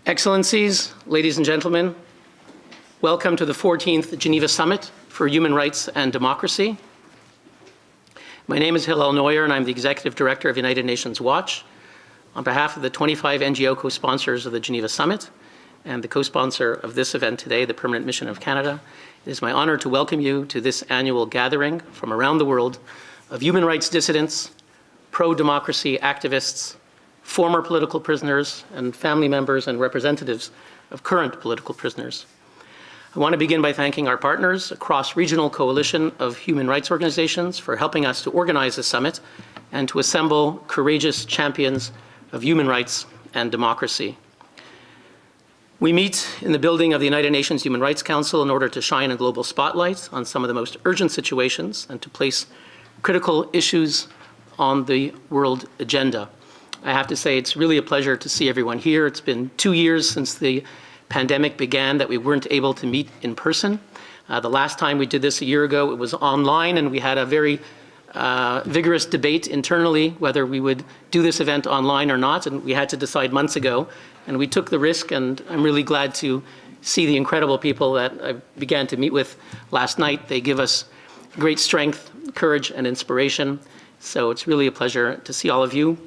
Excellencies, ladies and gentlemen, welcome to the 14th Geneva Summit for Human Rights and Democracy. My name is Hillel Neuer, and I'm the Executive Director of United Nations Watch. On behalf of the 25 NGO co-sponsors of the Geneva Summit and the co-sponsor of this event today, the Permanent Mission of Canada, it is my honor to welcome you to this annual gathering from around the world of human rights dissidents, pro-democracy activists, former political prisoners, and family members and representatives of current political prisoners. I want to begin by thanking our partners, a cross-regional coalition of human rights organizations, for helping us to organize this summit and to assemble courageous champions of human rights and democracy. We meet in the building of the United Nations Human Rights Council in order to shine a global spotlight on some of the most urgent situations and to place critical issues on the world agenda. I have to say it's really a pleasure to see everyone here. It's been 2 years since the pandemic began that we weren't able to meet in person. The last time we did this a year ago, it was online, and we had a very vigorous debate internally whether we would do this event online or not, and we had to decide months ago, and we took the risk, and I'm really glad to see the incredible people that I began to meet with last night. They give us great strength, courage, and inspiration, so it's really a pleasure to see all of you.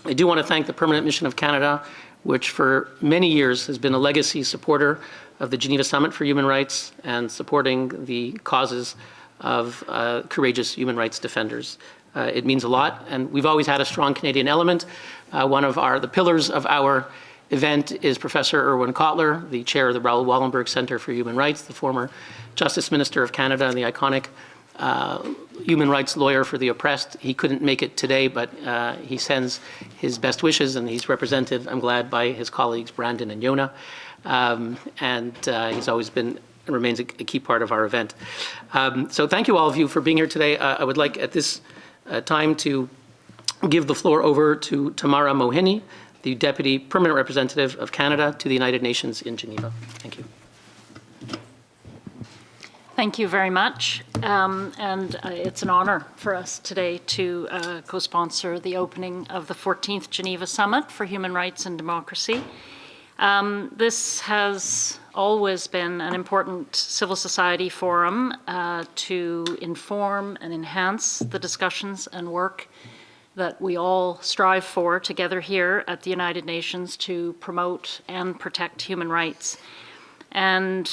I do want to thank the Permanent Mission of Canada, which for many years has been a legacy supporter of the Geneva Summit for Human Rights and supporting the causes of courageous human rights defenders. It means a lot, and we've always had a strong Canadian element. One of the pillars of our event is Professor Irwin Cotler, the chair of the Raoul Wallenberg Center for Human Rights, the former Justice Minister of Canada and the iconic human rights lawyer for the oppressed. He couldn't make it today, but he sends his best wishes, and he's represented, I'm glad, by his colleagues Brandon and Yona. He's always been and remains a key part of our event. So thank you all of you for being here today. I would like at this time to give the floor over to Tamara Mohini, the Deputy Permanent Representative of Canada to the United Nations in Geneva. Thank you. Thank you very much. It's an honor for us today to co-sponsor the opening of the 14th Geneva Summit for Human Rights and Democracy. This has always been an important civil society forum to inform and enhance the discussions and work that we all strive for together here at the United Nations to promote and protect human rights. And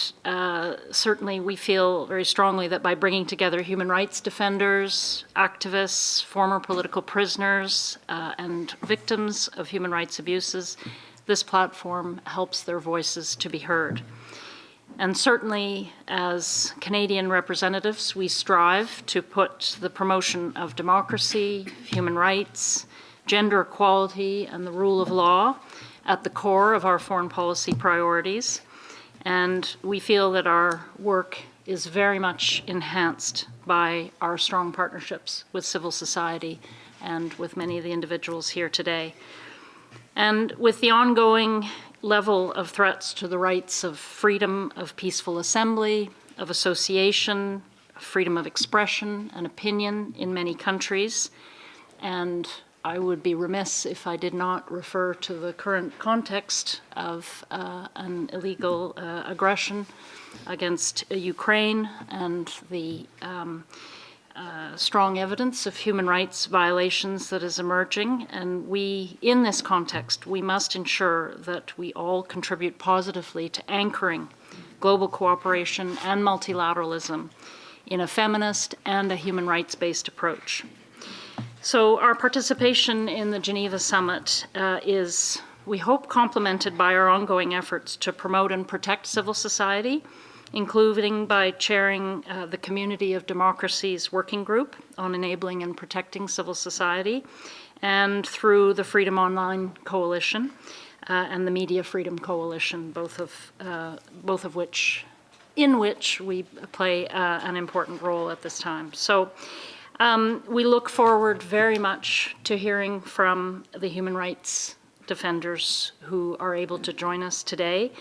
certainly we feel very strongly that by bringing together human rights defenders, activists, former political prisoners, and victims of human rights abuses, this platform helps their voices to be heard. And certainly as Canadian representatives, we strive to put the promotion of democracy, human rights, gender equality, and the rule of law at the core of our foreign policy priorities. And we feel that our work is very much enhanced by our strong partnerships with civil society and with many of the individuals here today. And with the ongoing level of threats to the rights of freedom of peaceful assembly, of association, freedom of expression and opinion in many countries, and I would be remiss if I did not refer to the current context of an illegal aggression against Ukraine and the strong evidence of human rights violations that is emerging. And we, in this context, we must ensure that we all contribute positively to anchoring global cooperation and multilateralism in a feminist and a human rights-based approach. So our participation in the Geneva Summit is, we hope, complemented by our ongoing efforts to promote and protect civil society, including by chairing the Community of Democracies Working Group on Enabling and Protecting Civil Society, and through the Freedom Online Coalition and the Media Freedom Coalition, both of which we play an important role at this time. So we look forward very much to hearing from the human rights defenders who are able to join us today.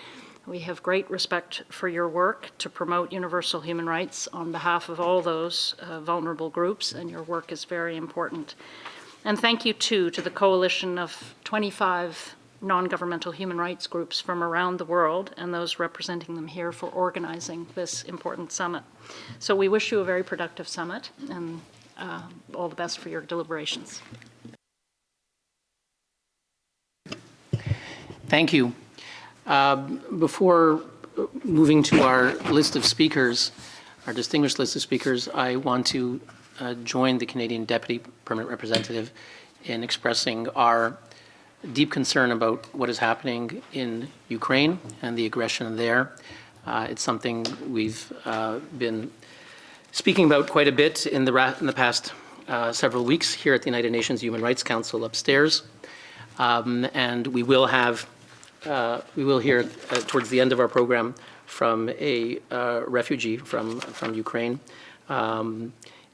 We have great respect for your work to promote universal human rights on behalf of all those vulnerable groups, and your work is very important. And thank you, too, to the coalition of 25 non-governmental human rights groups from around the world and those representing them here for organizing this important summit. So we wish you a very productive summit and all the best for your deliberations. Thank you. Before moving to our list of speakers, our distinguished list of speakers, I want to join the Canadian Deputy Permanent Representative in expressing our deep concern about what is happening in Ukraine and the aggression there. It's something we've been speaking about quite a bit in the past several weeks here at the United Nations Human Rights Council upstairs. And we will hear towards the end of our program from a refugee from Ukraine.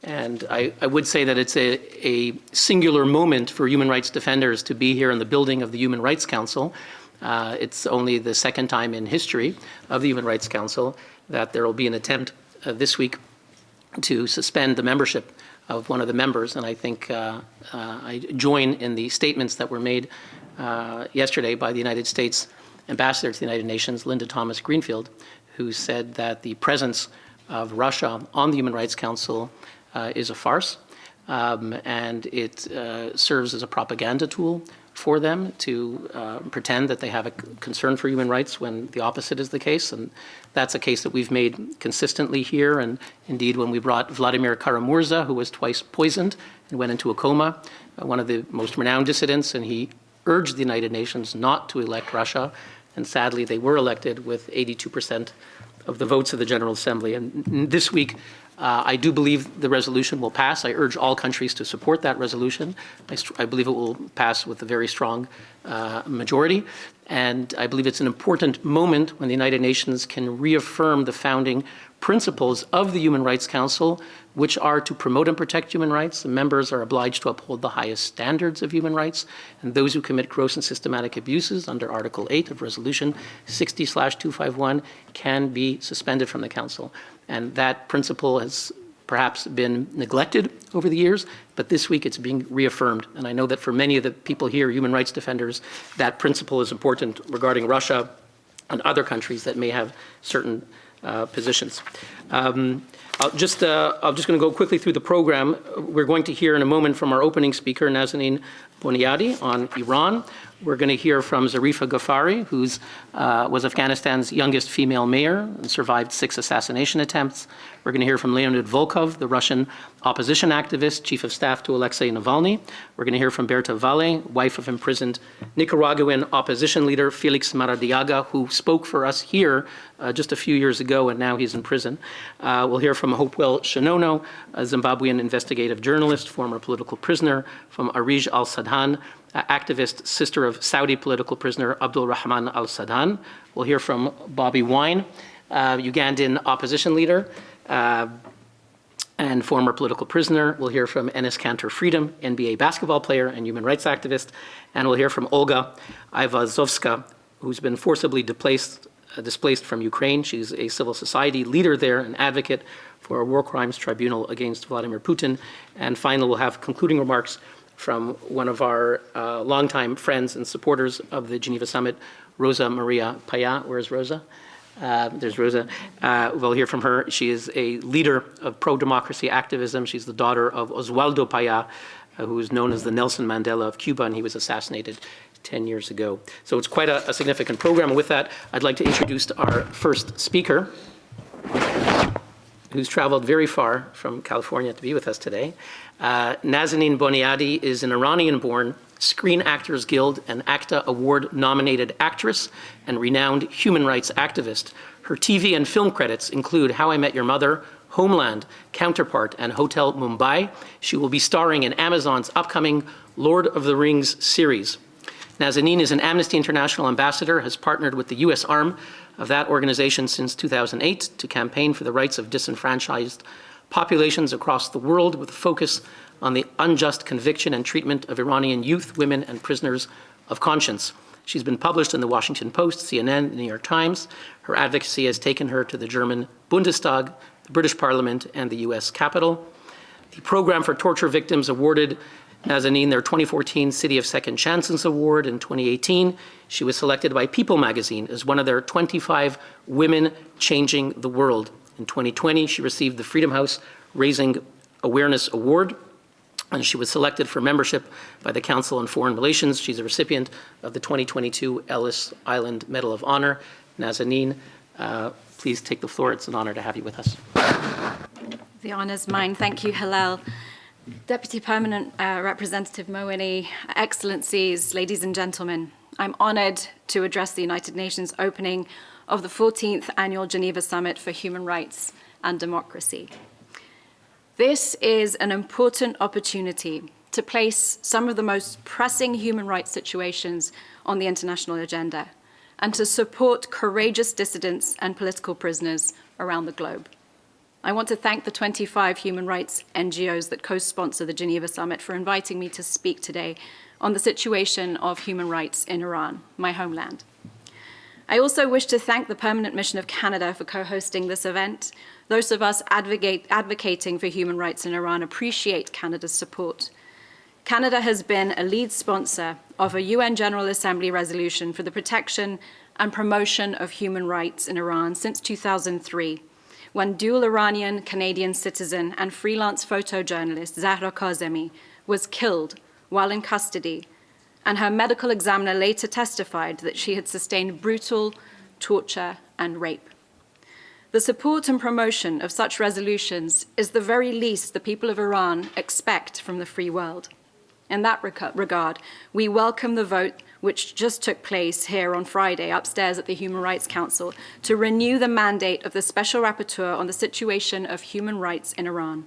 And I would say that it's a singular moment for human rights defenders to be here in the building of the Human Rights Council. It's only the second time in history of the Human Rights Council that there will be an attempt this week to suspend the membership of one of the members. And I think I join in the statements that were made yesterday by the United States Ambassador to the United Nations, Linda Thomas-Greenfield, who said that the presence of Russia on the Human Rights Council is a farce, and it serves as a propaganda tool for them to pretend that they have a concern for human rights when the opposite is the case. And that's a case that we've made consistently here. And indeed, when we brought Vladimir Kara-Murza, who was twice poisoned and went into a coma, one of the most renowned dissidents, and he urged the United Nations not to elect Russia. And sadly, they were elected with 82% of the votes of the General Assembly. And this week, I do believe the resolution will pass. I urge all countries to support that resolution. I believe it will pass with a very strong majority. And I believe it's an important moment when the United Nations can reaffirm the founding principles of the Human Rights Council, which are to promote and protect human rights. The members are obliged to uphold the highest standards of human rights, and those who commit gross and systematic abuses under Article 8 of Resolution 60/251 can be suspended from the Council. And that principle has perhaps been neglected over the years, but this week it's being reaffirmed. And I know that for many of the people here, human rights defenders, that principle is important regarding Russia and other countries that may have certain positions. I'm just going to go quickly through the program. We're going to hear in a moment from our opening speaker, Nazanin Boniadi, on Iran. We're going to hear from Zarifa Ghafari, who was Afghanistan's youngest female mayor and survived 6 assassination attempts. We're going to hear from Leonid Volkov, the Russian opposition activist, chief of staff to Alexei Navalny. We're going to hear from Berta Valle, wife of imprisoned Nicaraguan opposition leader Felix Maradiaga, who spoke for us here just a few years ago, and now he's in prison. We'll hear from Hopewell Shinono, a Zimbabwean investigative journalist, former political prisoner, from Arij al-Sadan, activist, sister of Saudi political prisoner Abdul Rahman al-Sadan. We'll hear from Bobi Wine, Ugandan opposition leader and former political prisoner. We'll hear from Enes Kanter Freedom, NBA basketball player and human rights activist. And we'll hear from Olga Ivazovska, who's been forcibly displaced from Ukraine. She's a civil society leader there, an advocate for a war crimes tribunal against Vladimir Putin. And finally, we'll have concluding remarks from one of our longtime friends and supporters of the Geneva Summit, Rosa Maria Paya. Where's Rosa? There's Rosa. We'll hear from her. She is a leader of pro-democracy activism. She's the daughter of Oswaldo Paya, who is known as the Nelson Mandela of Cuba, and he was assassinated 10 years ago. So it's quite a significant program. And with that, I'd like to introduce our first speaker, who's traveled very far from California to be with us today. Nazanin Boniadi is an Iranian-born Screen Actors Guild and ACTA Award-nominated actress and renowned human rights activist. Her TV and film credits include How I Met Your Mother, Homeland, Counterpart, and Hotel Mumbai. She will be starring in Amazon's upcoming Lord of the Rings series. Nazanin is an Amnesty International ambassador, has partnered with the U.S. arm of that organization since 2008 to campaign for the rights of disenfranchised populations across the world, with a focus on the unjust conviction and treatment of Iranian youth, women, and prisoners of conscience. She's been published in the Washington Post, CNN, the New York Times. Her advocacy has taken her to the German Bundestag, the British Parliament, and the U.S. Capitol. The Program for Torture Victims awarded Nazanin their 2014 City of Second Chances Award. In 2018, she was selected by People magazine as one of their 25 women changing the world. In 2020, she received the Freedom House Raising Awareness Award, and she was selected for membership by the Council on Foreign Relations. She's a recipient of the 2022 Ellis Island Medal of Honor. Nazanin, please take the floor. It's an honor to have you with us. The honor's mine. Thank you, Hillel. Deputy Permanent Representative Mowini, Excellencies, ladies and gentlemen, I'm honored to address the United Nations opening of the 14th Annual Geneva Summit for Human Rights and Democracy. This is an important opportunity to place some of the most pressing human rights situations on the international agenda and to support courageous dissidents and political prisoners around the globe. I want to thank the 25 human rights NGOs that co-sponsor the Geneva Summit for inviting me to speak today on the situation of human rights in Iran, my homeland. I also wish to thank the Permanent Mission of Canada for co-hosting this event. Those of us advocating for human rights in Iran appreciate Canada's support. Canada has been a lead sponsor of a UN General Assembly resolution for the protection and promotion of human rights in Iran since 2003. When dual Iranian-Canadian citizen and freelance photojournalist Zahra Kazemi was killed while in custody, and her medical examiner later testified that she had sustained brutal torture and rape. The support and promotion of such resolutions is the very least the people of Iran expect from the free world. In that regard, we welcome the vote which just took place here on Friday upstairs at the Human Rights Council to renew the mandate of the Special Rapporteur on the situation of human rights in Iran.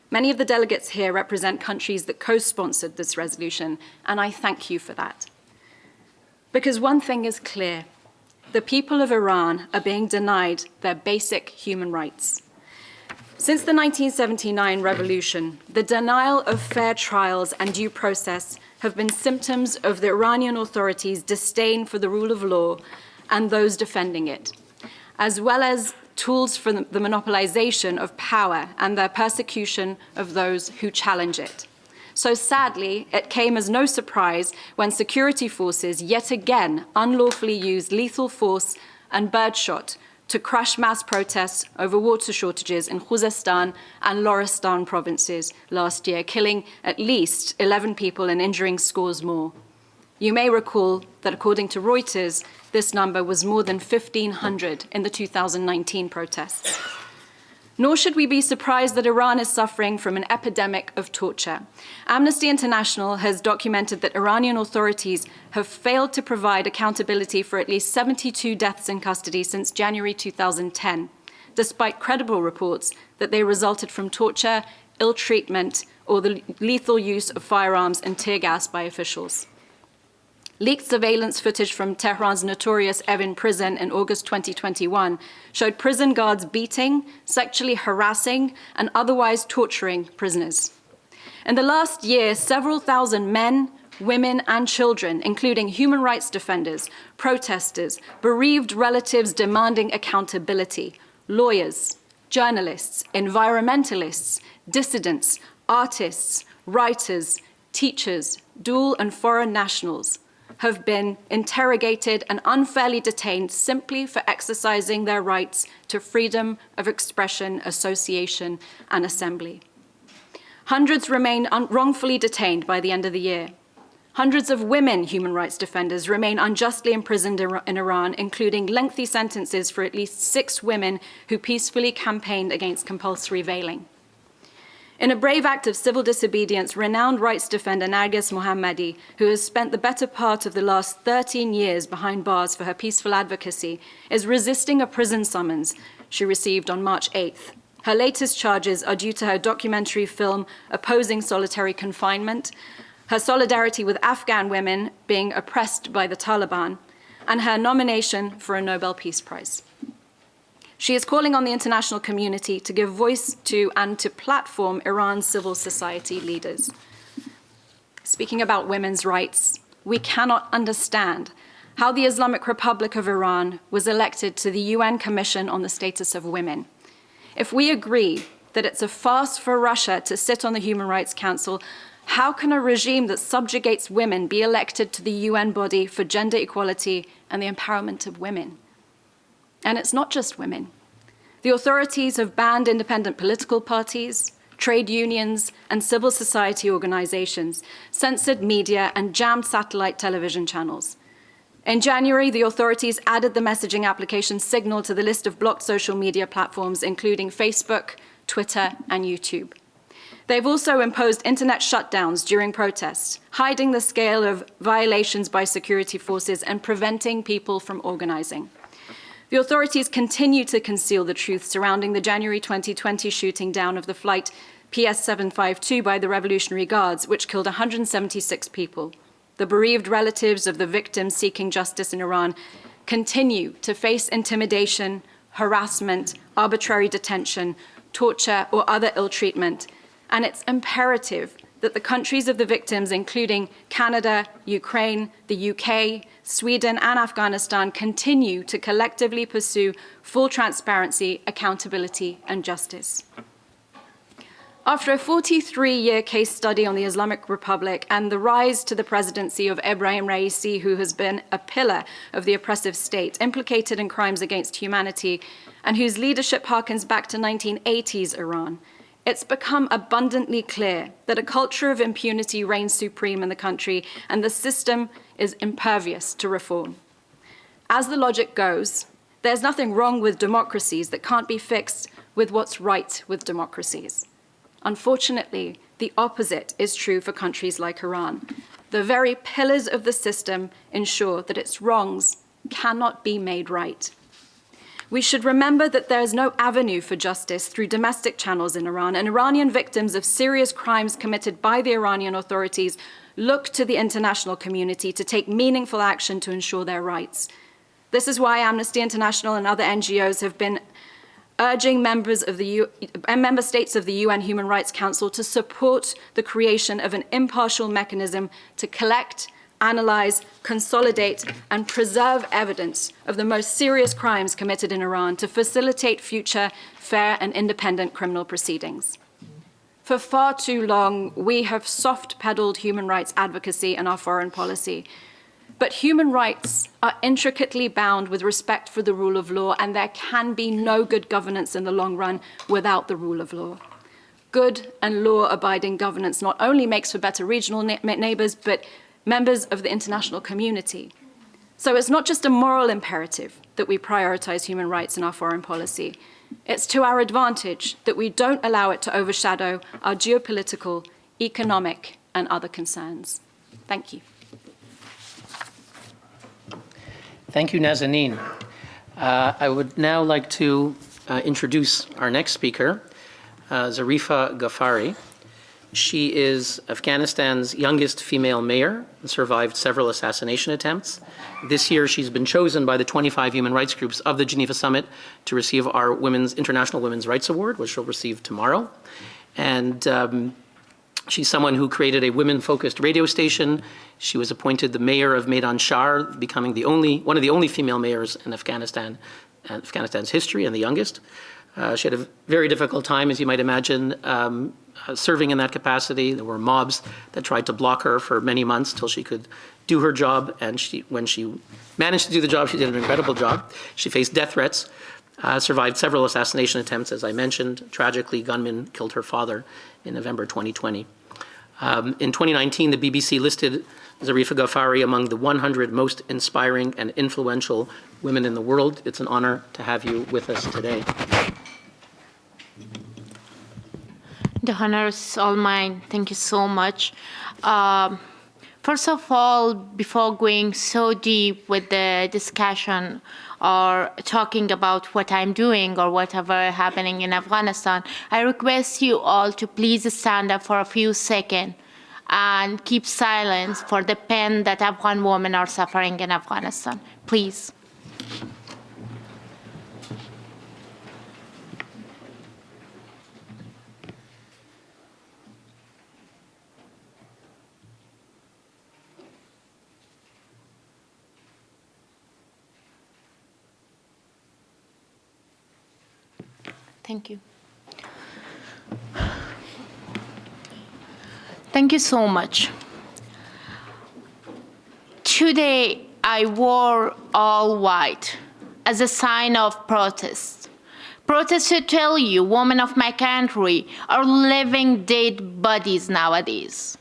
Many of the delegates here represent countries that co-sponsored this resolution, and I thank you for that. Because one thing is clear, the people of Iran are being denied their basic human rights. Since the 1979 revolution, the denial of fair trials and due process have been symptoms of the Iranian authorities' disdain for the rule of law and those defending it, as well as tools for the monopolization of power and their persecution of those who challenge it. So sadly, it came as no surprise when security forces yet again unlawfully used lethal force and birdshot to crush mass protests over water shortages in Khuzestan and Lorestan provinces last year, killing at least 11 people and injuring scores more. You may recall that according to Reuters, this number was more than 1,500 in the 2019 protests. Nor should we be surprised that Iran is suffering from an epidemic of torture. Amnesty International has documented that Iranian authorities have failed to provide accountability for at least 72 deaths in custody since January 2010, despite credible reports that they resulted from torture, ill treatment, or the lethal use of firearms and tear gas by officials. Leaked surveillance footage from Tehran's notorious Evin prison in August 2021 showed prison guards beating, sexually harassing, and otherwise torturing prisoners. In the last year, several thousand men, women, and children, including human rights defenders, protesters, bereaved relatives demanding accountability, lawyers, journalists, environmentalists, dissidents, artists, writers, teachers, dual and foreign nationals, have been interrogated and unfairly detained simply for exercising their rights to freedom of expression, association, and assembly. Hundreds remain wrongfully detained by the end of the year. Hundreds of women human rights defenders remain unjustly imprisoned in Iran, including lengthy sentences for at least 6 women who peacefully campaigned against compulsory veiling. In a brave act of civil disobedience, renowned rights defender Narges Mohammadi, who has spent the better part of the last 13 years behind bars for her peaceful advocacy, is resisting a prison summons she received on March 8th. Her latest charges are due to her documentary film opposing solitary confinement, her solidarity with Afghan women being oppressed by the Taliban, and her nomination for a Nobel Peace Prize. She is calling on the international community to give voice to and to platform Iran's civil society leaders. Speaking about women's rights, we cannot understand how the Islamic Republic of Iran was elected to the UN Commission on the Status of Women. If we agree that it's a farce for Russia to sit on the Human Rights Council, How can a regime that subjugates women be elected to the UN body for gender equality and the empowerment of women? And it's not just women. The authorities have banned independent political parties, trade unions, and civil society organizations, censored media, and jammed satellite television channels. In January, the authorities added the messaging application Signal to the list of blocked social media platforms, including Facebook, Twitter, and YouTube. They've also imposed internet shutdowns during protests, hiding the scale of violations by security forces and preventing people from organizing. The authorities continue to conceal the truth surrounding the January 2020 shooting down of the flight PS752 by the Revolutionary Guards, which killed 176 people. The bereaved relatives of the victims seeking justice in Iran continue to face intimidation, harassment, arbitrary detention, torture, or other ill treatment. And it's imperative that the countries of the victims, including Canada, Ukraine, the UK, Sweden, and Afghanistan, continue to collectively pursue full transparency, accountability, and justice. After a 43-year case study on the Islamic Republic and the rise to the presidency of Ebrahim Raisi, who has been a pillar of the oppressive state, implicated in crimes against humanity, and whose leadership harkens back to 1980s Iran, it's become abundantly clear that a culture of impunity reigns supreme in the country, and the system is impervious to reform. As the logic goes, there's nothing wrong with democracies that can't be fixed with what's right with democracies. Unfortunately, the opposite is true for countries like Iran. The very pillars of the system ensure that its wrongs cannot be made right. We should remember that there is no avenue for justice through domestic channels in Iran, and Iranian victims of serious crimes committed by the Iranian authorities look to the international community to take meaningful action to ensure their rights. This is why Amnesty International and other NGOs have been urging member states of the UN Human Rights Council to support the creation of an impartial mechanism to collect, analyze, consolidate, and preserve evidence of the most serious crimes committed in Iran to facilitate future fair and independent criminal proceedings. For far too long, we have soft-pedaled human rights advocacy in our foreign policy. But human rights are intricately bound with respect for the rule of law, and there can be no good governance in the long run without the rule of law. Good and law-abiding governance not only makes for better regional neighbors, but members of the international community. So it's not just a moral imperative that we prioritize human rights in our foreign policy. It's to our advantage that we don't allow it to overshadow our geopolitical, economic, and other concerns. Thank you. Thank you, Nazanin. I would now like to introduce our next speaker, Zarifa Ghafari. She is Afghanistan's youngest female mayor and survived several assassination attempts. This year, she's been chosen by the 25 human rights groups of the Geneva Summit to receive our International Women's Rights Award, which she'll receive tomorrow. And she's someone who created a women-focused radio station. She was appointed the mayor of Maidan Shar, becoming one of the only female mayors in Afghanistan's history, and the youngest. She had a very difficult time, as you might imagine, serving in that capacity. There were mobs that tried to block her for many months till she could do her job. And when she managed to do the job, she did an incredible job. She faced death threats, survived several assassination attempts, as I mentioned. Tragically, gunmen killed her father in November 2020. In 2019, the BBC listed Zarifa Ghafari among the 100 most inspiring and influential women in the world. It's an honor to have you with us today. The honor is all mine. Thank you so much. First of all, before going so deep with the discussion or talking about what I'm doing or whatever happening in Afghanistan, I request you all to please stand up for a few seconds and keep silence for the pain that Afghan women are suffering in Afghanistan. Please. Thank you. Thank you so much. Today, I wore all white as a sign of protest. Protest to tell you, women of my country are living dead bodies nowadays.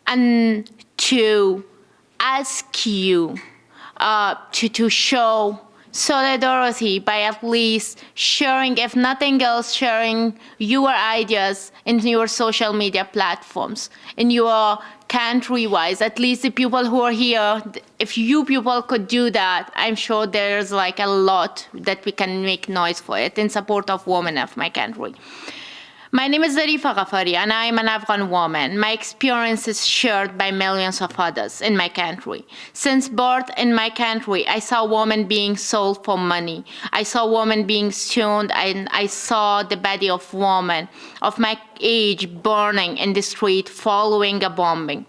And to ask you to show solidarity by at least sharing, if nothing else, sharing your ideas in your social media platforms, in your country-wise, at least the people who are here, if you people could do that, I'm sure there's like a lot that we can make noise for it in support of women of my country. My name is Zarifa Ghafari, and I am an Afghan woman. My experience is shared by millions of others in my country. Since birth in my country, I saw women being sold for money. I saw women being stoned, and I saw the body of women of my age burning in the street following a bombing.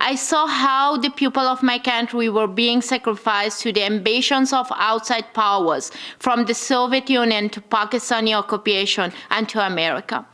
I saw how the people of my country were being sacrificed to the ambitions of outside powers, from the Soviet Union to Pakistani occupation and to America.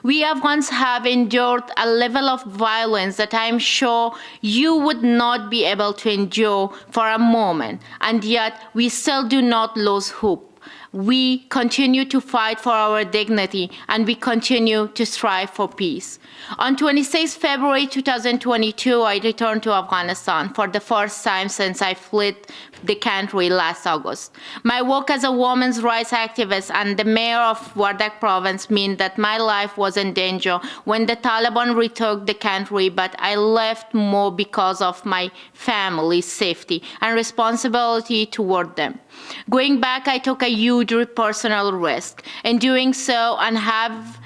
We Afghans have endured a level of violence that I'm sure you would not be able to endure for a moment, and yet we still do not lose hope. We continue to fight for our dignity, and we continue to strive for peace. On 26 February 2022, I returned to Afghanistan for the first time since I fled the country last August. My work as a women's rights activist and the mayor of Wardak province mean that my life was in danger when the Taliban retook the country, but I left more because of my family's safety and responsibility toward them. Going back, I took a huge personal risk. In doing so, and have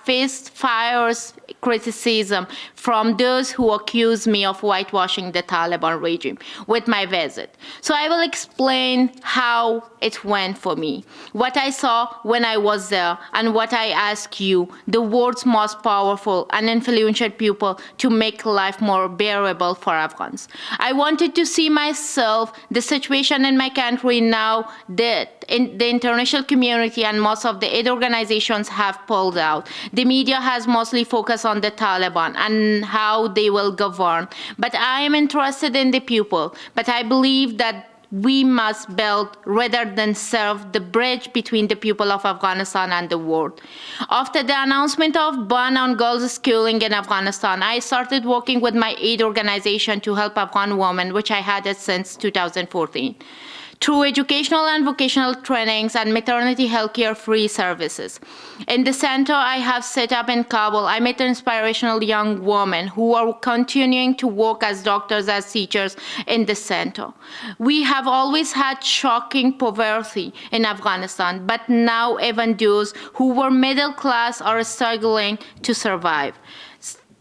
faced fierce criticism from those who accuse me of whitewashing the Taliban regime with my visit. So I will explain how it went for me, what I saw when I was there, and what I ask you, the world's most powerful and influential people, to make life more bearable for Afghans. I wanted to see myself, the situation in my country now that the international community and most of the aid organizations have pulled out. The media has mostly focused on the Taliban and how they will govern. But I am interested in the people. But I believe that we must build rather than serve the bridge between the people of Afghanistan and the world. After the announcement of ban on girls' schooling in Afghanistan, I started working with my aid organization to help Afghan women, which I had it since 2014. Through educational and vocational trainings and maternity health care free services. In the center I have set up in Kabul, I met inspirational young women who are continuing to work as doctors, as teachers in the center. We have always had shocking poverty in Afghanistan, but now even those who were middle class are struggling to survive.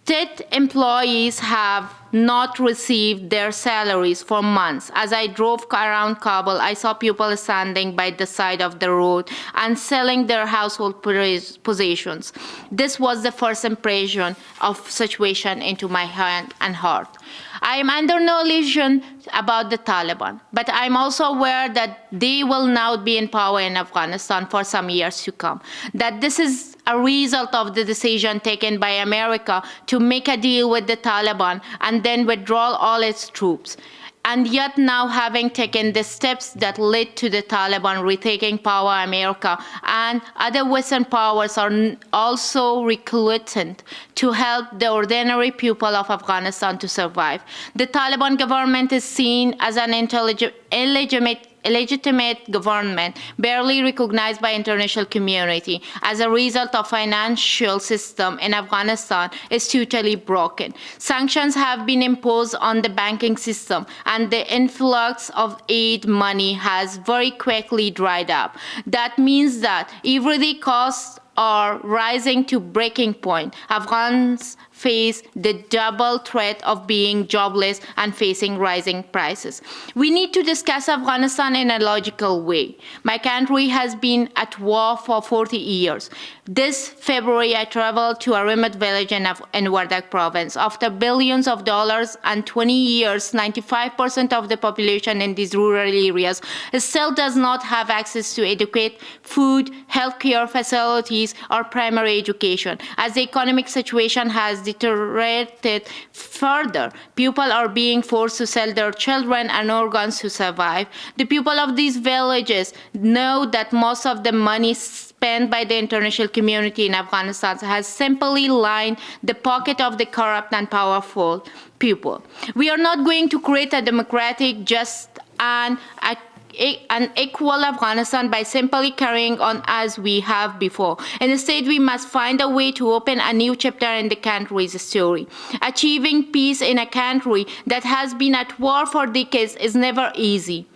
State employees have not received their salaries for months. As I drove around Kabul, I saw people standing by the side of the road and selling their household possessions. This was the first impression of situation into my hand and heart. I am under no illusion about the Taliban, but I'm also aware that they will now be in power in Afghanistan for some years to come. That this is a result of the decision taken by America to make a deal with the Taliban and then withdraw all its troops. And yet now, having taken the steps that led to the Taliban retaking power, America and other Western powers are also reluctant to help the ordinary people of Afghanistan to survive. The Taliban government is seen as an illegitimate government, barely recognized by international community. As a result, of financial system in Afghanistan is totally broken. Sanctions have been imposed on the banking system, and the influx of aid money has very quickly dried up. That means that everyday costs are rising to breaking point. Afghans face the double threat of being jobless and facing rising prices. We need to discuss Afghanistan in a logical way. My country has been at war for 40 years. This February, I traveled to a remote village in Wardak province. After billions of dollars and 20 years, 95% of the population in these rural areas still does not have access to adequate food, healthcare facilities, or primary education. As the economic situation has deteriorated further, people are being forced to sell their children and organs to survive. The people of these villages know that most of the money spent by the international community in Afghanistan has simply lined the pocket of the corrupt and powerful people. We are not going to create a democratic, just and an equal Afghanistan by simply carrying on as we have before. Instead, we must find a way to open a new chapter in the country's story. Achieving peace in a country that has been at war for decades is never easy.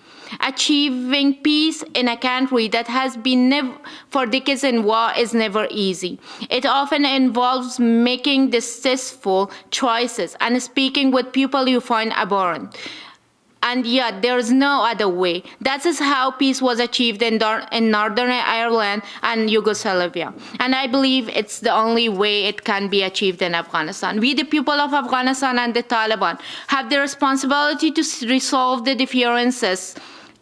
Achieving peace in a country that has been for decades in war is never easy. It often involves making distasteful choices and speaking with people you find abhorrent. And yet, there is no other way. That is how peace was achieved in Northern Ireland and Yugoslavia. And I believe it's the only way it can be achieved in Afghanistan. We, the people of Afghanistan and the Taliban, have the responsibility to resolve the differences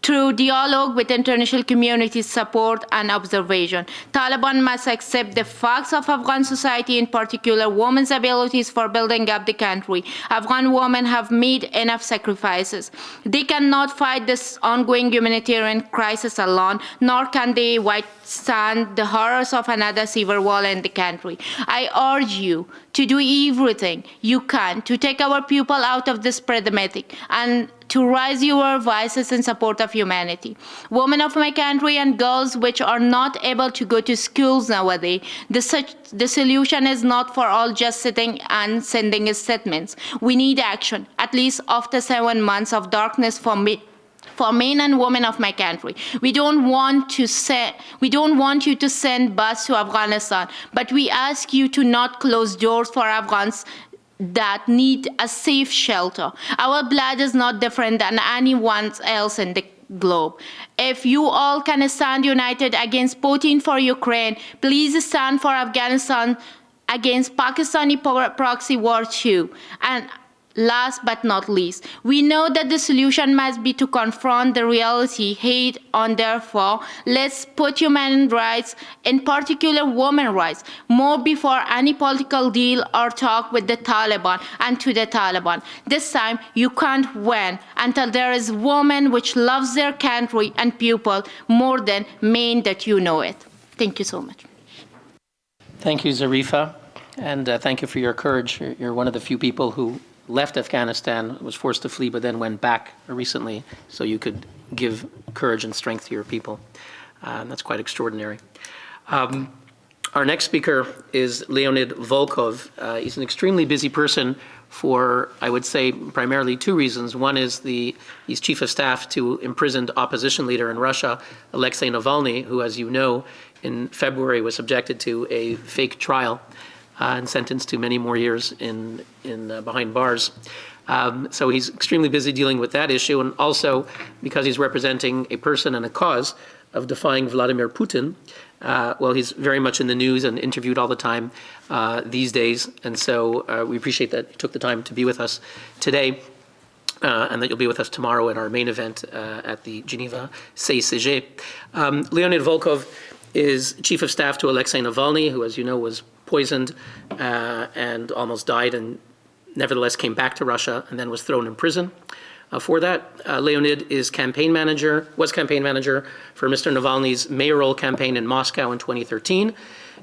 through dialogue with international community support and observation. Taliban must accept the facts of Afghan society, in particular women's abilities for building up the country. Afghan women have made enough sacrifices. They cannot fight this ongoing humanitarian crisis alone, nor can they withstand the horrors of another civil war in the country. I urge you to do everything you can to take our people out of this pandemic and to raise your voices in support of humanity. Women of my country and girls which are not able to go to schools nowadays, the solution is not for all just sitting and sending statements. We need action, at least after 7 months of darkness for men and women of my country. We don't want you to send bus to Afghanistan, but we ask you to not close doors for Afghans that need a safe shelter. Our blood is not different than anyone else in the globe. If you all can stand united against Putin for Ukraine, please stand for Afghanistan against Pakistani proxy war too. And last but not least, we know that the solution must be to confront the reality head on. Therefore, let's put human rights, in particular women's rights, more before any political deal or talk with the Taliban and to the Taliban. This time, you can't win until there is a woman which loves their country and people more than men that you know it. Thank you so much. Thank you, Zarifa, and thank you for your courage. You're one of the few people who left Afghanistan, was forced to flee, but then went back recently, so you could give courage and strength to your people. That's quite extraordinary. Our next speaker is Leonid Volkov. He's an extremely busy person for, I would say, primarily two reasons. One is he's chief of staff to imprisoned opposition leader in Russia, Alexei Navalny, who, as you know, in February was subjected to a fake trial and sentenced to many more years in behind bars. So he's extremely busy dealing with that issue, and also because he's representing a person and a cause of defying Vladimir Putin. Well, he's very much in the news and interviewed all the time these days, and so we appreciate that he took the time to be with us today, and that you'll be with us tomorrow at our main event at the Geneva CCG. Leonid Volkov is chief of staff to Alexei Navalny, who, as you know, was poisoned and almost died, and nevertheless came back to Russia and then was thrown in prison. For that, Leonid was campaign manager for Mr. Navalny's mayoral campaign in Moscow in 2013,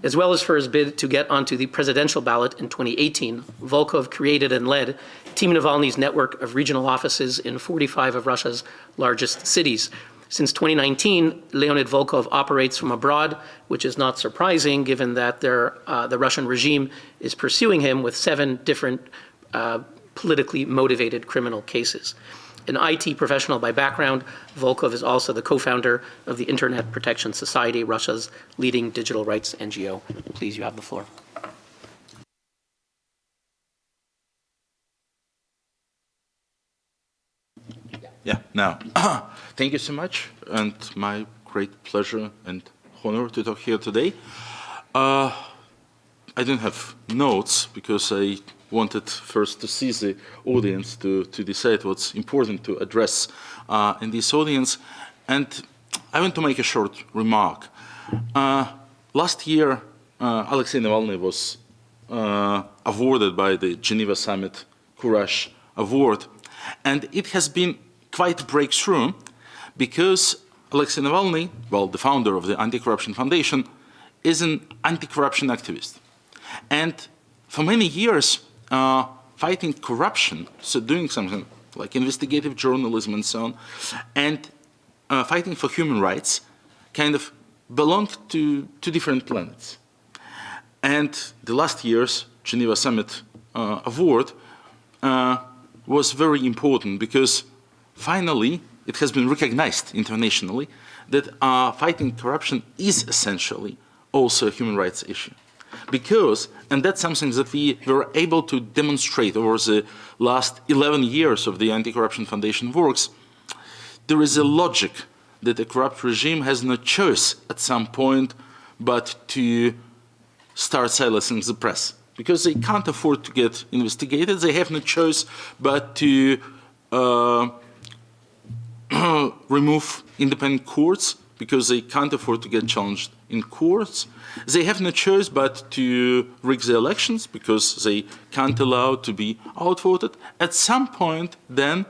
as well as for his bid to get onto the presidential ballot in 2018. Volkov created and led Team Navalny's network of regional offices in 45 of Russia's largest cities. Since 2019, Leonid Volkov operates from abroad, which is not surprising given that the Russian regime is pursuing him with 7 different politically motivated criminal cases. An IT professional by background, Volkov is also the co-founder of the Internet Protection Society, Russia's leading digital rights NGO. Please, you have the floor. Yeah, now, thank you so much, and my great pleasure and honor to talk here today. I didn't have notes because I wanted first to see the audience to decide what's important to address in this audience. And I want to make a short remark. Last year, Alexei Navalny was awarded by the Geneva Summit Courage Award, and it has been quite a breakthrough because Alexei Navalny, well, the founder of the Anti-Corruption Foundation, is an anti-corruption activist. And for many years, fighting corruption, so doing something like investigative journalism and so on, and fighting for human rights kind of belonged to two different planets. And the last year's Geneva Summit Award was very important because finally it has been recognized internationally that fighting corruption is essentially also a human rights issue. Because, and that's something that we were able to demonstrate over the last 11 years of the Anti-Corruption Foundation works, there is a logic that a corrupt regime has no choice at some point but to start silencing the press. Because they can't afford to get investigated, they have no choice but to remove independent courts because they can't afford to get challenged in courts. They have no choice but to rig the elections because they can't allow to be outvoted. At some point then,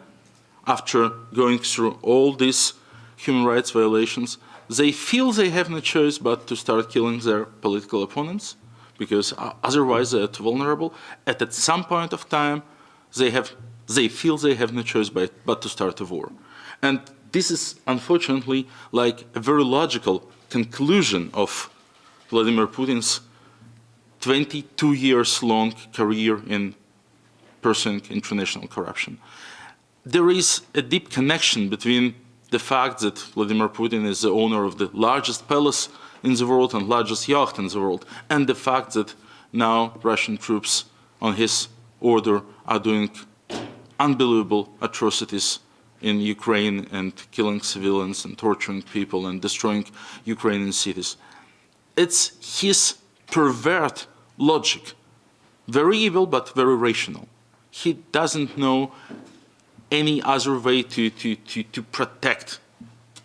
after going through all these human rights violations, they feel they have no choice but to start killing their political opponents because otherwise they are too vulnerable. And at some point of time, they feel they have no choice but to start a war. And this is unfortunately like a very logical conclusion of Vladimir Putin's 22 years long career in pursuing international corruption. There is a deep connection between the fact that Vladimir Putin is the owner of the largest palace in the world and largest yacht in the world, and the fact that now Russian troops on his order are doing unbelievable atrocities in Ukraine and killing civilians and torturing people and destroying Ukrainian cities. It's his pervert logic, very evil but very rational. He doesn't know any other way to protect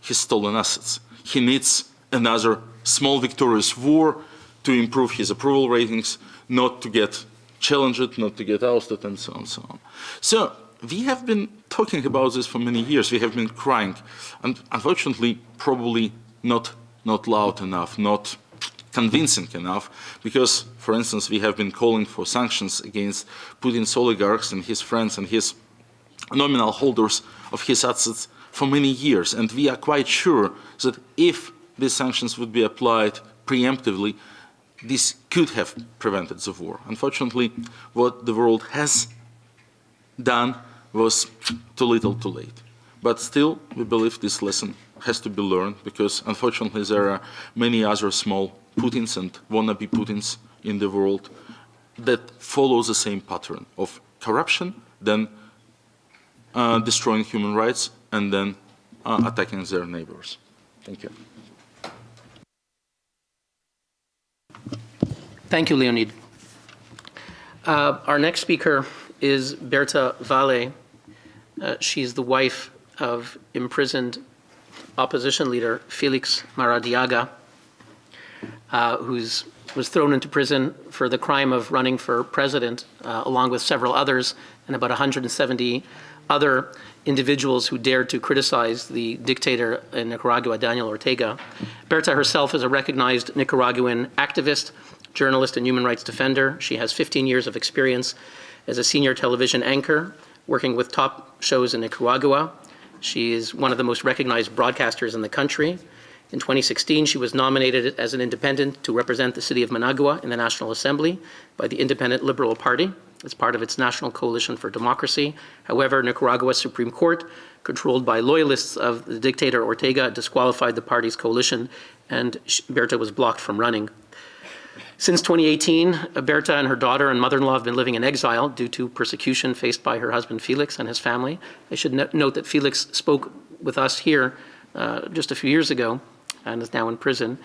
his stolen assets. He needs another small victorious war to improve his approval ratings, not to get challenged, not to get ousted, and so on and so on. So we have been talking about this for many years. We have been crying, and unfortunately, probably not loud enough, not convincing enough, because, for instance, we have been calling for sanctions against Putin's oligarchs and his friends and his nominal holders of his assets for many years. And we are quite sure that if these sanctions would be applied preemptively, this could have prevented the war. Unfortunately, what the world has done was too little too late. But still, we believe this lesson has to be learned because, unfortunately, there are many other small Putins and wannabe Putins in the world that follow the same pattern of corruption, then destroying human rights, and then attacking their neighbors. Thank you. Thank you, Leonid. Our next speaker is Berta Valle. She's the wife of imprisoned opposition leader Felix Maradiaga, who was thrown into prison for the crime of running for president, along with several others, and about 170 other individuals who dared to criticize the dictator in Nicaragua, Daniel Ortega. Berta herself is a recognized Nicaraguan activist, journalist, and human rights defender. She has 15 years of experience as a senior television anchor, working with top shows in Nicaragua. She is one of the most recognized broadcasters in the country. In 2016, she was nominated as an independent to represent the city of Managua in the National Assembly by the Independent Liberal Party as part of its National Coalition for Democracy. However, Nicaragua's Supreme Court, controlled by loyalists of the dictator Ortega, disqualified the party's coalition, and Berta was blocked from running. Since 2018, Berta and her daughter and mother-in-law have been living in exile due to persecution faced by her husband Felix and his family. I should note that Felix spoke with us here just a few years ago and is now in prison.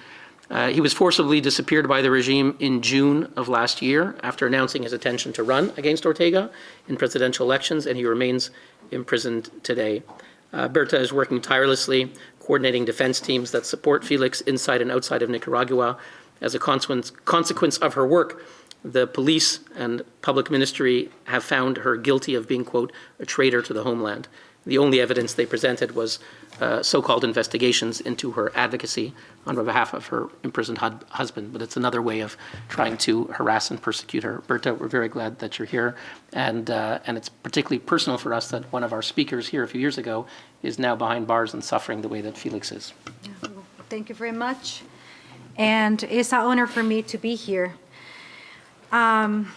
He was forcibly disappeared by the regime in June of last year after announcing his intention to run against Ortega in presidential elections, and he remains imprisoned today. Berta is working tirelessly, coordinating defense teams that support Felix inside and outside of Nicaragua. As a consequence of her work, the police and public ministry have found her guilty of being, quote, a traitor to the homeland. The only evidence they presented was so-called investigations into her advocacy on behalf of her imprisoned husband, but it's another way of trying to harass and persecute her. Berta, we're very glad that you're here, and it's particularly personal for us that one of our speakers here a few years ago is now behind bars and suffering the way that Felix is. Thank you very much. And it's an honor for me to be here. In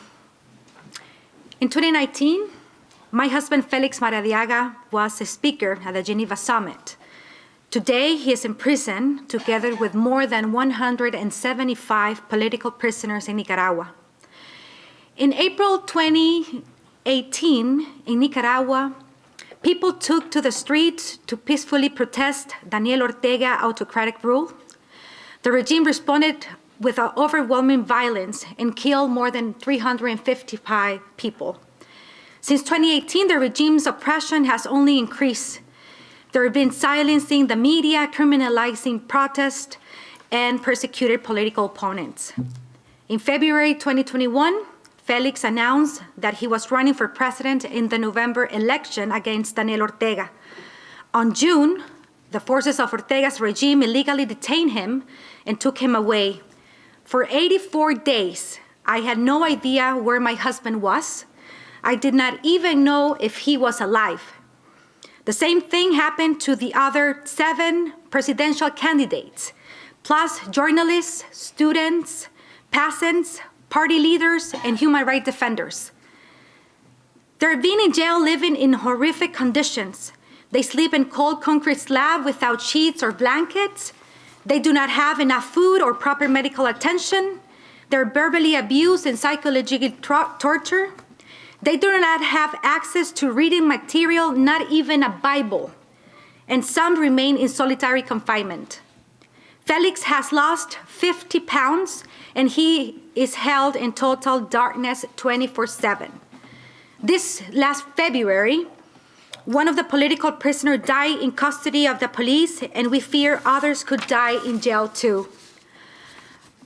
2019, my husband Felix Maradiaga was a speaker at the Geneva summit. Today, he is in prison together with more than 175 political prisoners in Nicaragua. In April 2018, in Nicaragua, people took to the streets to peacefully protest Daniel Ortega autocratic rule. The regime responded with overwhelming violence and killed more than 355 people. Since 2018, the regime's oppression has only increased. There have been silencing the media, criminalizing protest, and persecuted political opponents. In February 2021, Felix announced that he was running for president in the November election against Daniel Ortega. On June, the forces of Ortega's regime illegally detained him and took him away. For 84 days, I had no idea where my husband was. I did not even know if he was alive. The same thing happened to the other 7 presidential candidates, plus journalists, students, peasants, party leaders, and human rights defenders. They're being in jail living in horrific conditions. They sleep in cold concrete slabs without sheets or blankets. They do not have enough food or proper medical attention. They're verbally abused and psychological torture. They do not have access to reading material, not even a Bible. And some remain in solitary confinement. Felix has lost 50 pounds and he is held in total darkness 24/7. This last February, one of the political prisoners died in custody of the police, and we fear others could die in jail too.